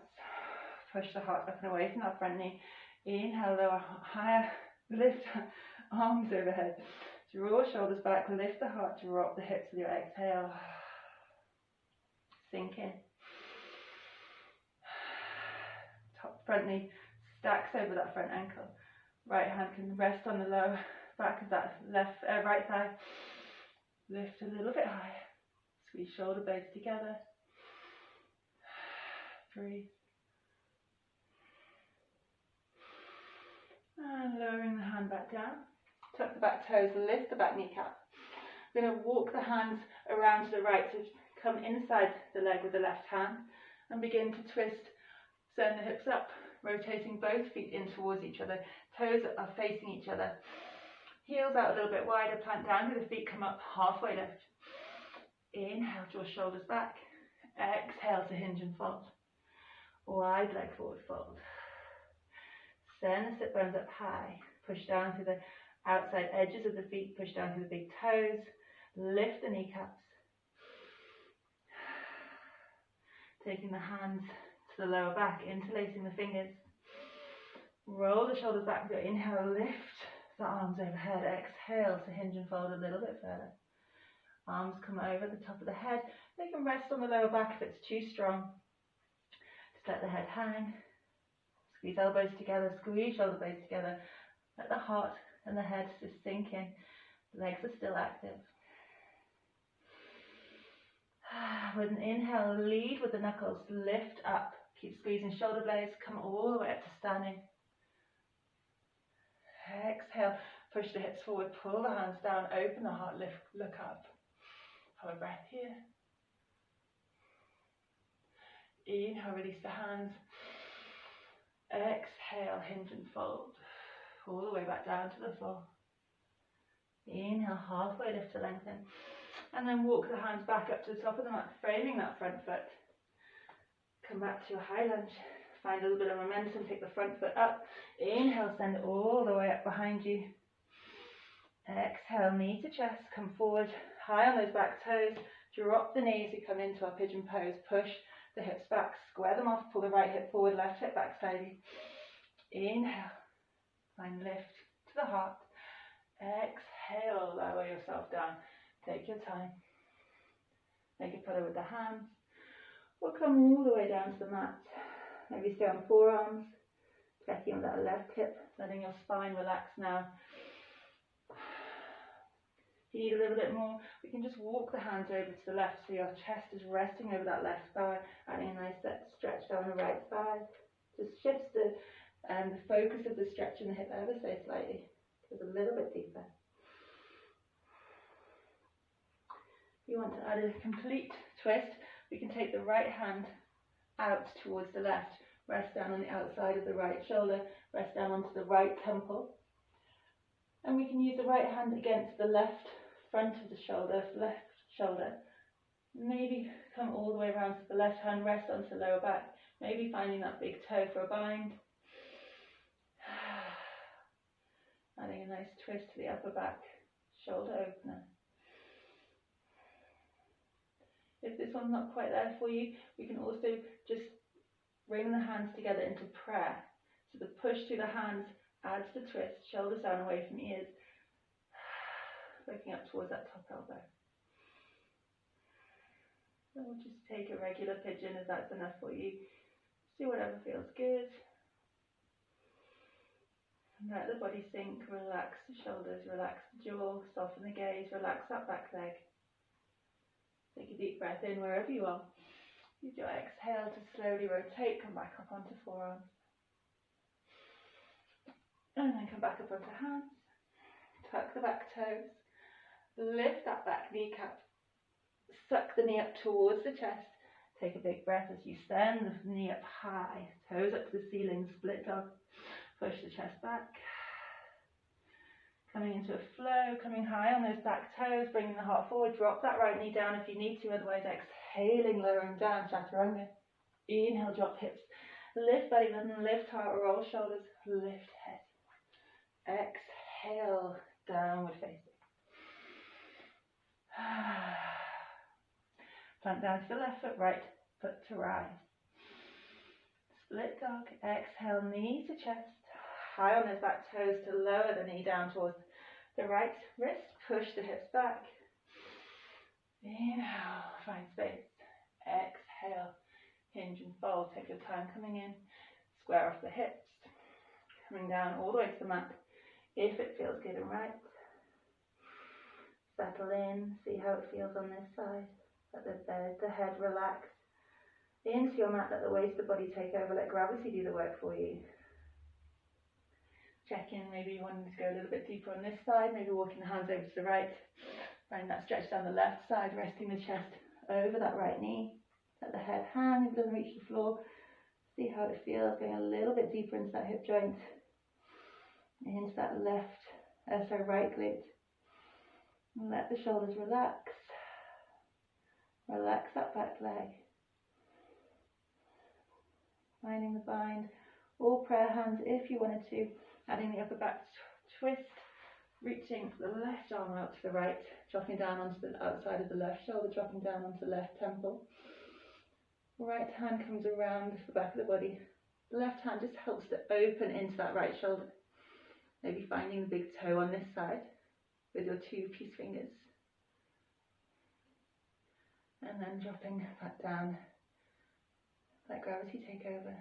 [SPEAKER 1] Push the heart up and away from that front knee. Inhale, lower, higher, lift arms overhead. Draw shoulders back, lift the heart, drop the hips with your exhale. Sink in. Top front knee stacks over that front ankle. Right hand can rest on the lower back of that right thigh. Lift a little bit higher. Squeeze shoulder blades together. Breathe. And lowering the hand back down. Tuck the back toes, lift the back kneecap. We're going to walk the hands around to the right. So come inside the leg with the left hand and begin to twist. Send the hips up, rotating both feet in towards each other. Toes are facing each other. Heels out a little bit wider, plant down with the feet come up, halfway lift. Inhale, draw shoulders back. Exhale to hinge and fold. Wide leg forward fold. Send the sit bones up high. Push down through the outside edges of the feet. Push down through the big toes. Lift the kneecaps. Taking the hands to the lower back, interlacing the fingers. Roll the shoulders back with your inhale. Lift the arms overhead. Exhale to hinge and fold a little bit further. Arms come over the top of the head. They can rest on the lower back if it's too strong. Just let the head hang. Squeeze elbows together, squeeze shoulder blades together. Let the heart and the head just sink in. The legs are still active. With an inhale, lead with the knuckles, lift up. Keep squeezing shoulder blades, come all the way up to standing. Exhale, push the hips forward, pull the hands down, open the heart, lift, look up. Have a breath here. Inhale, release the hands. Exhale, hinge and fold. All the way back down to the floor. Inhale, halfway lift to lengthen. And then walk the hands back up to the top of the mat, framing that front foot. Come back to your high lunge. Find a little bit of momentum, take the front foot up. Inhale, send it all the way up behind you. Exhale, knee to chest, come forward, high on those back toes. Drop the knees, we come into our pigeon pose. Push the hips back, square them off, pull the right hip forward, left hip back slightly. Inhale, find lift to the heart. Exhale, lower yourself down. Take your time. Make a pillow with the hands. Or come all the way down to the mat. Maybe stay on forearms, checking on that left hip, letting your spine relax now. If you need a little bit more, we can just walk the hands over to the left so your chest is resting over that left thigh, adding a nice stretch down the right side. Just shifts the focus of the stretch in the hip ever so slightly. Goes a little bit deeper. If you want to add a complete twist, we can take the right hand out towards the left, rest down on the outside of the right shoulder, rest down onto the right temple. And we can use the right hand against the left front of the shoulder, left shoulder. Maybe come all the way around to the left hand, rest onto the lower back. Maybe finding that big toe for a bind. Adding a nice twist to the upper back, shoulder opener. If this one's not quite there for you, we can also just bring the hands together into prayer. So the push through the hands adds the twist, shoulders down away from ears, looking up towards that top elbow. So we'll just take a regular pigeon if that's enough for you. Just do whatever feels good. And let the body sink, relax the shoulders, relax the jaw, soften the gaze, relax that back leg. Take a deep breath in wherever you are. Use your exhale to slowly rotate, come back up onto forearms. And then come back up onto hands. Tuck the back toes. Lift that back kneecap. Suck the knee up towards the chest. Take a big breath as you send the knee up high. Toes up to the ceiling, split dog. Push the chest back. Coming into a flow, coming high on those back toes, bringing the heart forward. Drop that right knee down if you need to, otherwise exhaling, lowering down, chaturanga. Inhale, drop hips. Lift belly button, lift heart, roll shoulders, lift head. Exhale, downward facing. Plant down to the left foot, right foot to rise. Split dog. Exhale, knee to chest. High on those back toes to lower the knee down towards the right wrist. Push the hips back. Inhale, find space. Exhale, hinge and fold. Take your time coming in. Square off the hips. Coming down all the way to the mat if it feels good and right. Settle in, see how it feels on this side. Let the head relax into your mat. Let the weight of the body take over. Let gravity do the work for you. Check in, maybe you wanted to go a little bit deeper on this side. Maybe walking the hands over to the right. Find that stretch down the left side, resting the chest over that right knee. Let the head hang if it doesn't reach the floor. See how it feels, going a little bit deeper into that hip joint. Into that right glute. And let the shoulders relax. Relax that back leg. Finding the bind. All prayer hands if you wanted to. Adding the upper back twist. Reaching the left arm out to the right. Dropping down onto the outside of the left shoulder. Dropping down onto the left temple. Right hand comes around the back of the body. The left hand just helps to open into that right shoulder. Maybe finding the big toe on this side with your two peace fingers. And then dropping back down. Let gravity take over.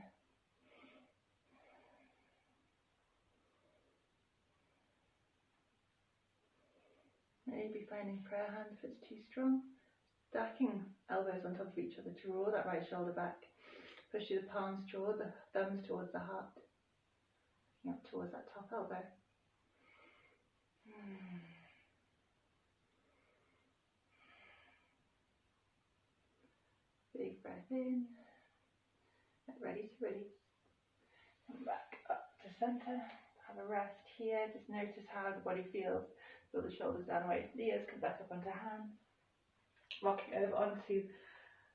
[SPEAKER 1] Maybe finding prayer hands if it's too strong. Stacking elbows on top of each other. Draw that right shoulder back. Push through the palms, draw the thumbs towards the heart. Up towards that top elbow. Big breath in. Get ready to release. Come back up to center. Have a rest here. Just notice how the body feels. Pull the shoulders down away from the ears. Come back up onto hands. Rocking over onto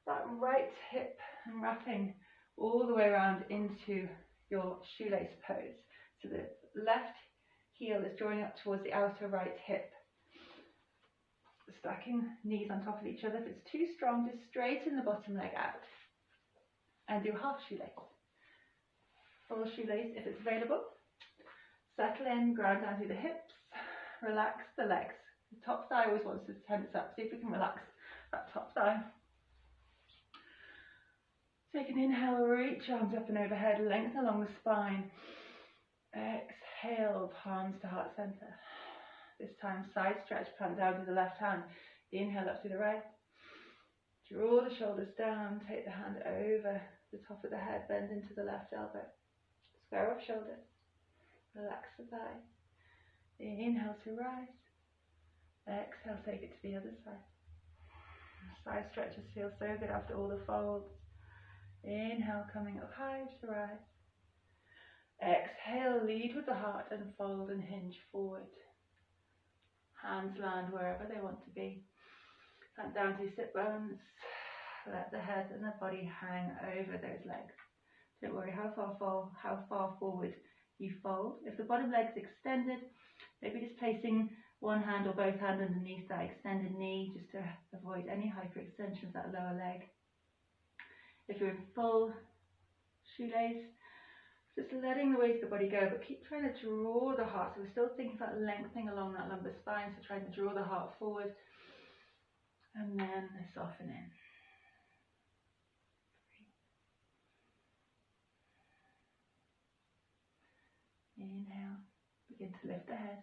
[SPEAKER 1] that right hip and wrapping all the way around into your shoelace pose. So the left heel is drawing up towards the outer right hip. Stacking knees on top of each other. If it's too strong, just straighten the bottom leg out. And do half shoelace. Full shoelace if it's available. Settle in, ground down through the hips. Relax the legs. The top thigh always wants to tense up. See if we can relax that top thigh. Take an inhale, reach arms up and overhead, lengthen along the spine. Exhale, palms to heart center. This time side stretch, plant down to the left hand. Inhale up to the right. Draw the shoulders down, take the hand over the top of the head, bend into the left elbow. Square off shoulders. Relax the thigh. Inhale to rise. Exhale, take it to the other side. Side stretches feel so good after all the folds. Inhale, coming up high to rise. Exhale, lead with the heart and fold and hinge forward. Hands land wherever they want to be. Plant down to sit bones. Let the head and the body hang over those legs. Don't worry how far forward you fold. If the bottom leg's extended, maybe just placing one hand or both hands underneath that extended knee just to avoid any hyperextension of that lower leg. If you're in full shoelace, just letting the weight of the body go, but keep trying to draw the heart. So we're still thinking about lengthening along that lumbar spine, so trying to draw the heart forward and then soften in. Inhale, begin to lift the head,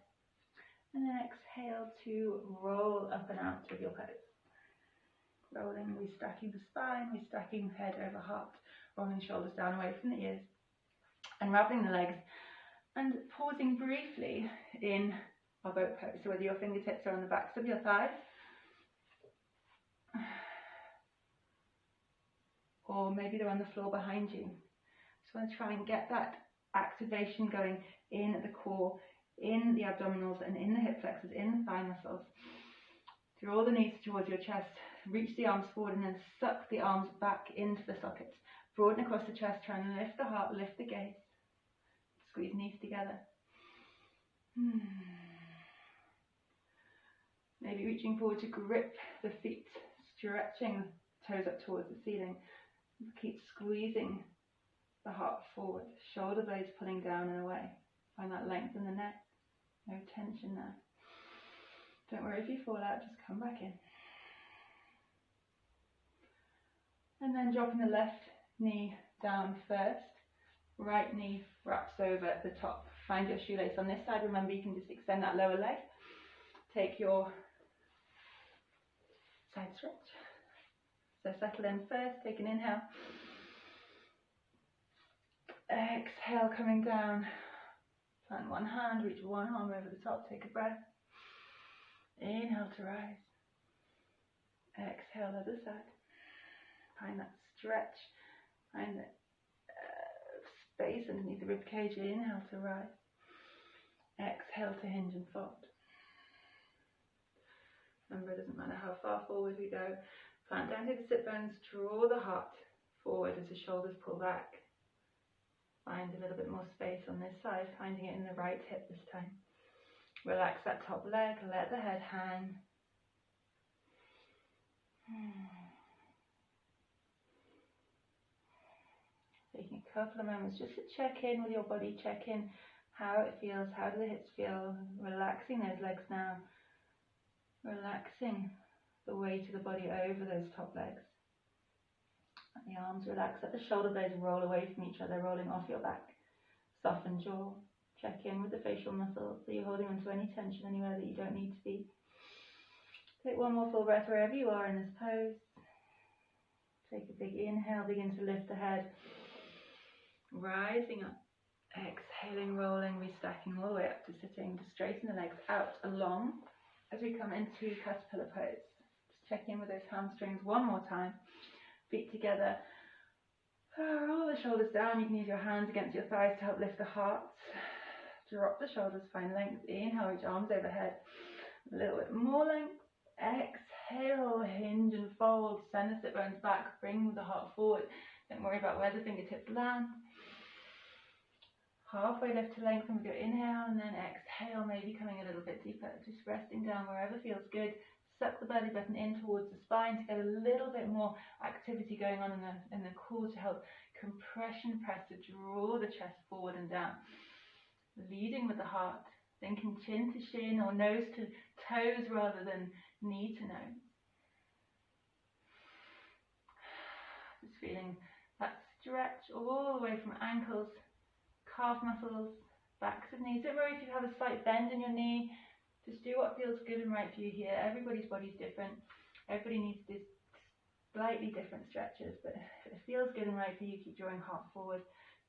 [SPEAKER 1] and then exhale to roll up and out with your pose. Rolling, restacking the spine, restacking head over heart, rolling shoulders down away from the ears, unraveling the legs, and pausing briefly in our boat pose. So whether your fingertips are on the backs of your thighs, or maybe they're on the floor behind you. Just want to try and get that activation going in the core, in the abdominals and in the hip flexors, in the thigh muscles. Draw the knees towards your chest, reach the arms forward and then suck the arms back into the sockets. Broaden across the chest, try and lift the heart, lift the gaze. Squeeze knees together. Maybe reaching forward to grip the feet, stretching toes up towards the ceiling. Keep squeezing the heart forward, shoulder blades pulling down and away. Find that length in the neck, no tension there. Don't worry if you fall out, just come back in. And then dropping the left knee down first, right knee wraps over at the top. Find your shoelace on this side. Remember, you can just extend that lower leg. Take your side stretch. So settle in first, take an inhale. Exhale, coming down. Plant one hand, reach one arm over the top, take a breath. Inhale to rise. Exhale, other side. Find that stretch. Find the space underneath the rib cage. Inhale to rise. Exhale to hinge and fold. Remember, it doesn't matter how far forward we go. Plant down through the sit bones. Draw the heart forward as the shoulders pull back. Find a little bit more space on this side, finding it in the right hip this time. Relax that top leg, let the head hang. Taking a couple of moments just to check in with your body, check in how it feels, how do the hips feel. Relaxing those legs now. Relaxing the weight of the body over those top legs. Let the arms relax, let the shoulder blades roll away from each other, rolling off your back. Soften jaw. Check in with the facial muscles. So you're holding onto any tension anywhere that you don't need to be. Take one more full breath wherever you are in this pose. Take a big inhale, begin to lift the head. Rising up. Exhaling, rolling, restacking all the way up to sitting. Just straighten the legs out along as we come into caterpillar pose. Just check in with those hamstrings one more time. Feet together. Roll the shoulders down. You can use your hands against your thighs to help lift the heart. Drop the shoulders, find length. Inhale, reach arms overhead. A little bit more length. Exhale, hinge and fold. Send the sit bones back. Bring the heart forward. Don't worry about where the fingertips land. Halfway lift to lengthen with your inhale, and then exhale, maybe coming a little bit deeper. Just resting down wherever feels good. Suck the belly button in towards the spine to get a little bit more activity going on in the core to help compression press to draw the chest forward and down. Leading with the heart, thinking chin to shin or nose to toes rather than knee to nose. Just feeling that stretch all the way from ankles, calf muscles, backs of knees. Don't worry if you have a slight bend in your knee. Just do what feels good and right for you here. Everybody's body's different. Everybody needs this slightly different stretches, but if it feels good and right for you, keep drawing heart forward.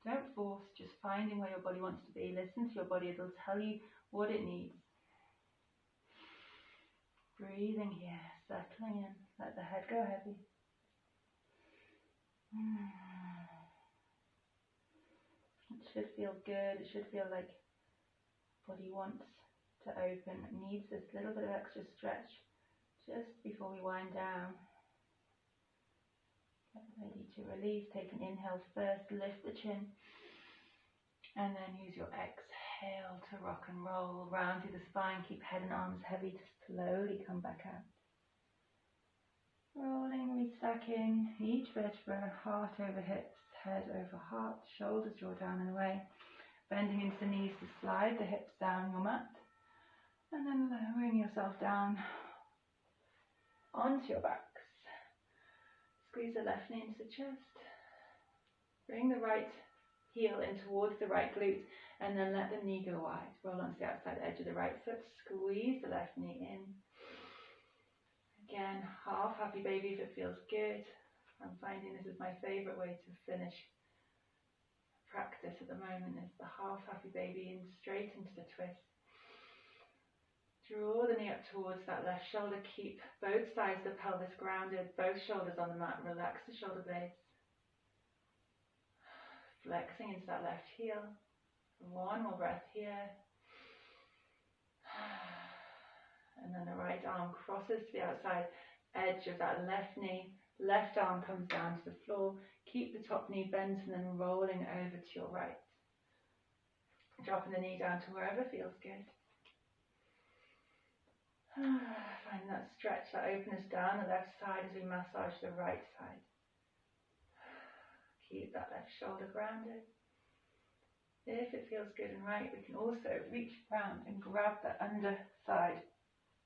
[SPEAKER 1] Don't force, just finding where your body wants to be. Listen to your body, it'll tell you what it needs. Breathing here, settling in. Let the head go heavy. It should feel good. It should feel like body wants to open. It needs this little bit of extra stretch just before we wind down. Get ready to release. Take an inhale first. Lift the chin. And then use your exhale to rock and roll round through the spine. Keep head and arms heavy to slowly come back out. Rolling, restacking each vertebra, heart over hips, head over heart, shoulders draw down and away. Bending into the knees to slide the hips down your mat. And then lowering yourself down onto your backs. Squeeze the left knee into the chest. Bring the right heel in towards the right glute, and then let the knee go wide. Roll onto the outside edge of the right foot. Squeeze the left knee in. Again, half happy baby if it feels good. I'm finding this is my favourite way to finish practice at the moment, is the half happy baby in straight into the twist. Draw the knee up towards that left shoulder. Keep both sides of the pelvis grounded, both shoulders on the mat. Relax the shoulder blades. Flexing into that left heel. One more breath here. And then the right arm crosses to the outside edge of that left knee. Left arm comes down to the floor. Keep the top knee bent and then rolling over to your right. Dropping the knee down to wherever feels good. Find that stretch, that openness down the left side as we massage the right side. keep that left shoulder grounded. If it feels good and right, we can also reach around and grab the underside,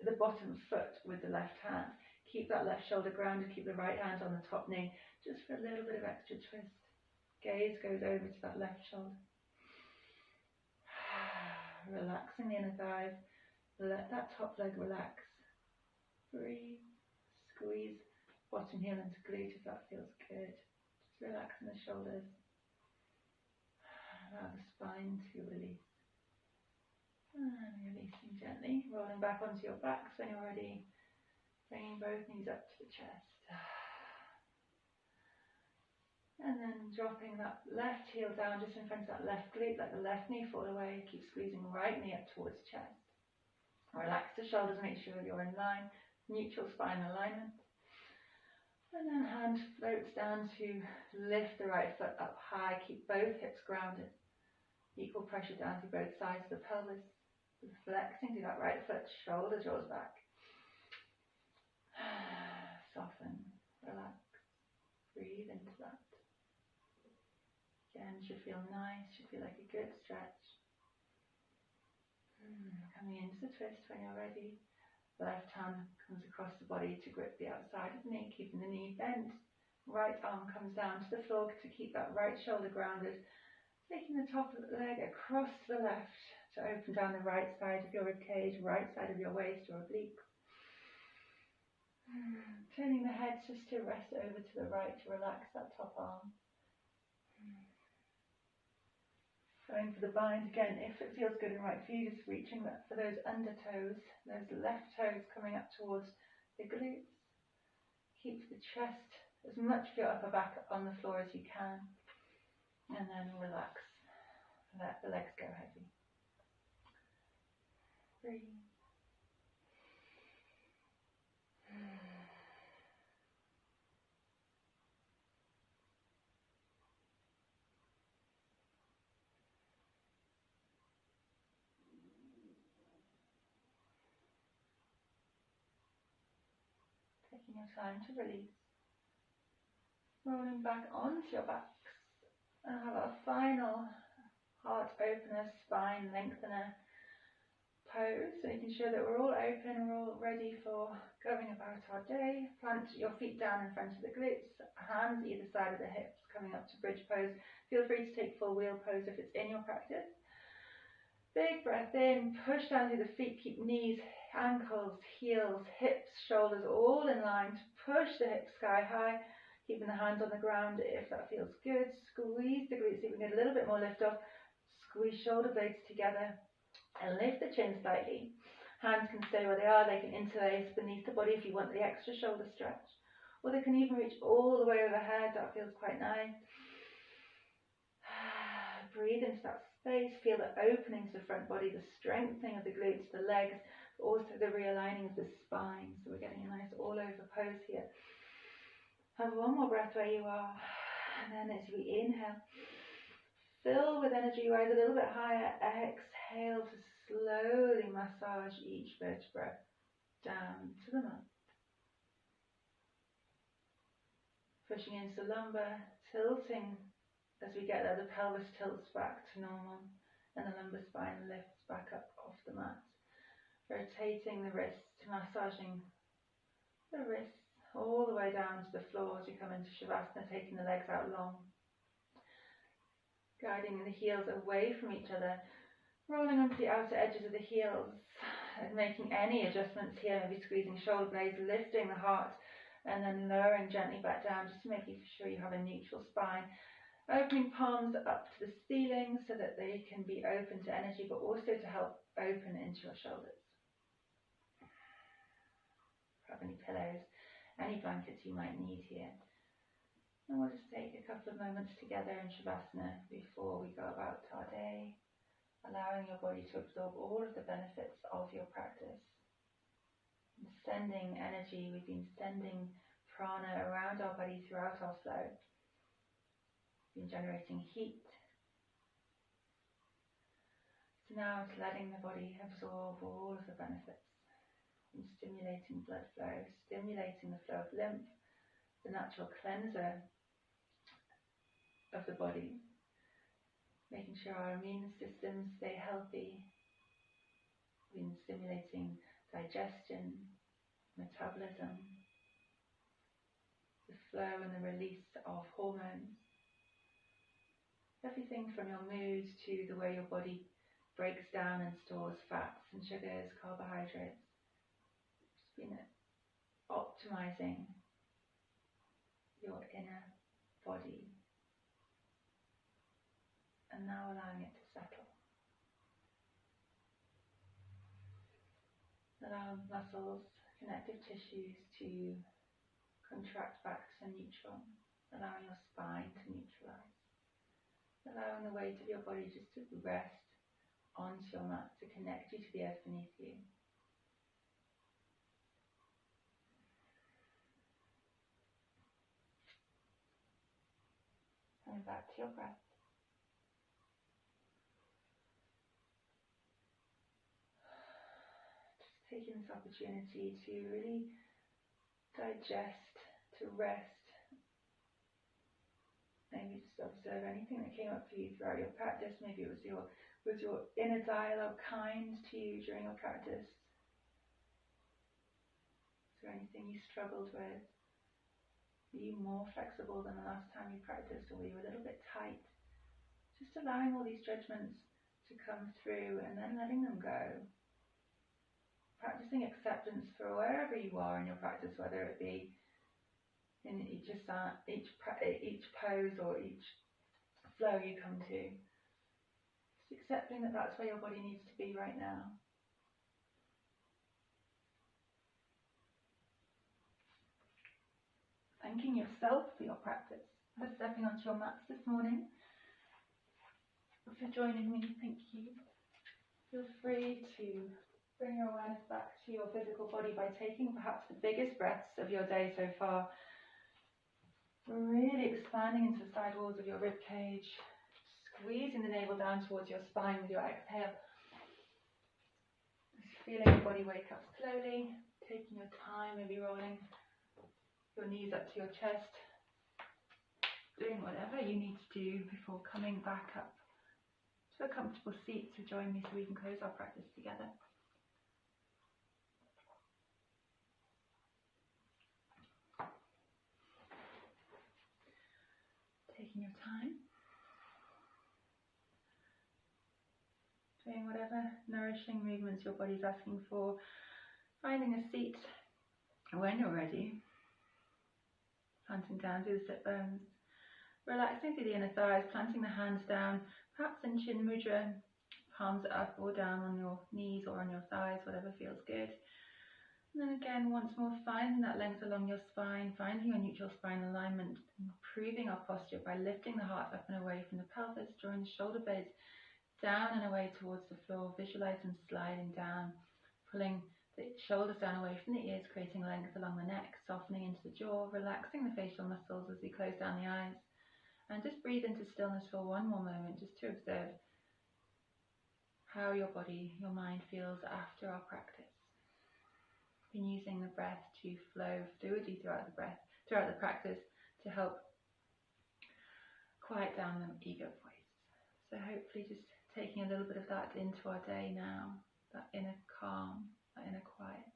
[SPEAKER 1] the bottom foot with the left hand. Keep that left shoulder grounded, keep the right hand on the top knee, just for a little bit of extra twist. Gaze goes over to that left shoulder. Relaxing the inner thighs, let that top leg relax. Breathe, squeeze bottom heel into glute if that feels good. Just relaxing the shoulders. Allow the spine to release. And releasing gently, rolling back onto your backs when you're ready. Bringing both knees up to the chest. And then dropping that left heel down just in front of that left glute, let the left knee fall away. Keep squeezing the right knee up towards the chest. Relax the shoulders, make sure you're in line. Neutral spine alignment. And then hand floats down to lift the right foot up high. Keep both hips grounded. Equal pressure down to both sides of the pelvis. Flexing through that right foot, shoulder draws back. Soften, relax, breathe into that. Again, should feel nice, should feel like a good stretch. Coming into the twist when you're ready. The left hand comes across the body to grip the outside of the knee, keeping the knee bent. Right arm comes down to the floor to keep that right shoulder grounded. Taking the top leg across the left to open down the right side of your ribcage, right side of your waist or oblique. Turning the head just to rest over to the right to relax that top arm. Going for the bind again, if it feels good and right for you, just reaching for those under toes, those left toes coming up towards the glutes. Keep the chest, as much of your upper back on the floor as you can. And then relax. Let the legs go heavy. Breathe. Taking your time to release. Rolling back onto your backs. And have our final heart opener, spine lengthener pose. So making sure that we're all open, we're all ready for going about our day. Plant your feet down in front of the glutes, hands either side of the hips, coming up to bridge pose. Feel free to take full wheel pose if it's in your practice. Big breath in, push down through the feet, keep knees, ankles, heels, hips, shoulders all in line to push the hips sky high. Keeping the hands on the ground if that feels good. Squeeze the glutes, see if we can get a little bit more lift off. Squeeze shoulder blades together and lift the chin slightly. Hands can stay where they are, they can interlace beneath the body if you want the extra shoulder stretch. Or they can even reach all the way overhead, that feels quite nice. Breathe into that space, feel the opening to the front body, the strengthening of the glutes, the legs, but also the realigning of the spine. So we're getting a nice all over pose here. Have one more breath where you are, and then as we inhale, fill with energy, rise a little bit higher, exhale to slowly massage each vertebra down to the mat. Pushing into lumbar, tilting as we get there, the pelvis tilts back to normal, and the lumbar spine lifts back up off the mat. Rotating the wrists, massaging the wrists all the way down to the floor as we come into Shavasana, taking the legs out long. Guiding the heels away from each other, rolling onto the outer edges of the heels, and making any adjustments here, maybe squeezing shoulder blades, lifting the heart, and then lowering gently back down, just to make sure you have a neutral spine. Opening palms up to the ceiling so that they can be open to energy, but also to help open into your shoulders. Grab any pillows, any blankets you might need here. And we'll just take a couple of moments together in Shavasana before we go about our day, allowing your body to absorb all of the benefits of your practice. And sending energy, we've been sending prana around our body throughout our flow. We've been generating heat. So now it's letting the body absorb all of the benefits. And stimulating blood flow, stimulating the flow of lymph, the natural cleanser, of the body, making sure our immune systems stay healthy, in stimulating digestion, metabolism, the flow and the release of hormones, everything from your mood to the way your body breaks down and stores fats and sugars, carbohydrates. Just been optimizing your inner body and now allowing it to settle. Allow muscles, connective tissues to contract back to neutral, allowing your spine to neutralize, allowing the weight of your body just to rest onto your mat to connect you to the earth beneath you. Coming back to your breath. Taking this opportunity to really digest, to rest, maybe just observe anything that came up for you throughout your practice. Maybe it was your inner dialogue kind to you during your practice? Is there anything you struggled with? Were you more flexible than the last time you practiced, or were you a little bit tight? Just allowing all these judgments to come through and then letting them go. Practicing acceptance for wherever you are in your practice, whether it be in each pose or each flow you come to. Just accepting that that's where your body needs to be right now. Thanking yourself for your practice, for stepping onto your mats this morning, for joining me. Thank you. Feel free to bring your awareness back to your physical body by taking perhaps the biggest breaths of your day so far. Really expanding into the side walls of your rib cage, squeezing the navel down towards your spine with your exhale. Just feeling your body wake up slowly, taking your time, maybe rolling your knees up to your chest, doing whatever you need to do before coming back up to a comfortable seat to join me so we can close our practice together. Taking your time, doing whatever nourishing movements your body's asking for, finding a seat when you're ready, planting down through the sit bones, relaxing through the inner thighs, planting the hands down, perhaps in chin mudra, palms up or down on your knees or on your thighs, whatever feels good. And then again, once more, finding that length along your spine, finding your neutral spine alignment, improving our posture by lifting the heart up and away from the pelvis, drawing the shoulder blades down and away towards the floor, visualize them sliding down, pulling the shoulders down away from the ears, creating length along the neck, softening into the jaw, relaxing the facial muscles as we close down the eyes. And just breathe into stillness for one more moment, just to observe how your body, your mind feels after our practice. Been using the breath to flow fluidly throughout the practice to help quiet down the ego voice. So hopefully just taking a little bit of that into our day now, that inner calm, that inner quiet.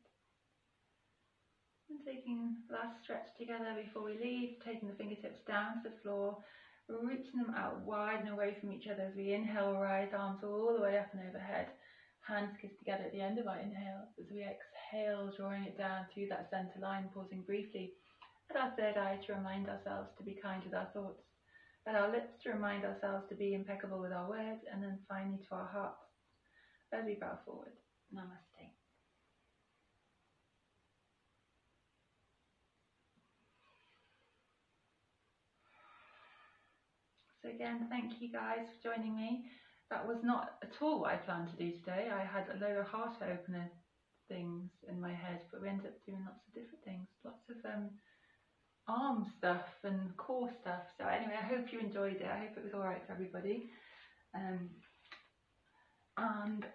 [SPEAKER 1] And taking the last stretch together before we leave, taking the fingertips down to the floor, reaching them out wide and away from each other as we inhale, rise arms all the way up and overhead. Hands kissed together at the end of our inhale. As we exhale, drawing it down to that center line, pausing briefly at our third eye to remind ourselves to be kind with our thoughts, at our lips to remind ourselves to be impeccable with our words, and then finally to our hearts as we bow forward. Namaste. So again, thank you guys for joining me. That was not at all what I planned to do today. I had a load of heart opener things in my head, but we ended up doing lots of different things, lots of arm stuff and core stuff. So anyway, I hope you enjoyed it. I hope it was all right for everybody. And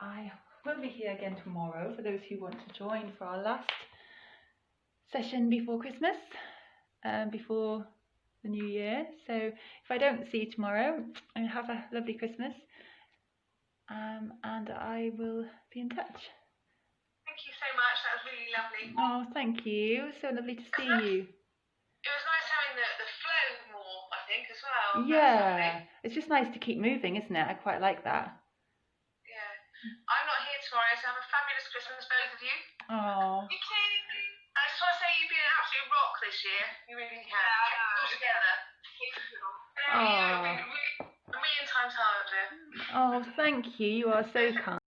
[SPEAKER 1] I will be here again tomorrow for those who want to join for our last session before Christmas, before the new year. So if I don't see you tomorrow, have a lovely Christmas, and I will be in touch.
[SPEAKER 2] Thank you so much. That was really lovely.
[SPEAKER 1] Oh, thank you. So lovely to see you.
[SPEAKER 2] It was nice having the flow more, I think, as well.
[SPEAKER 1] Yeah, it's just nice to keep moving, isn't it? I quite like that.
[SPEAKER 2] Yeah. I'm not here tomorrow, so have a fabulous Christmas, both of you.
[SPEAKER 1] Oh.
[SPEAKER 2] You too. I just want to say you've been an absolute rock this year. You really have. Yeah, all together.
[SPEAKER 1] Oh.
[SPEAKER 2] A million times harder.
[SPEAKER 1] Oh, thank you. You are so kind.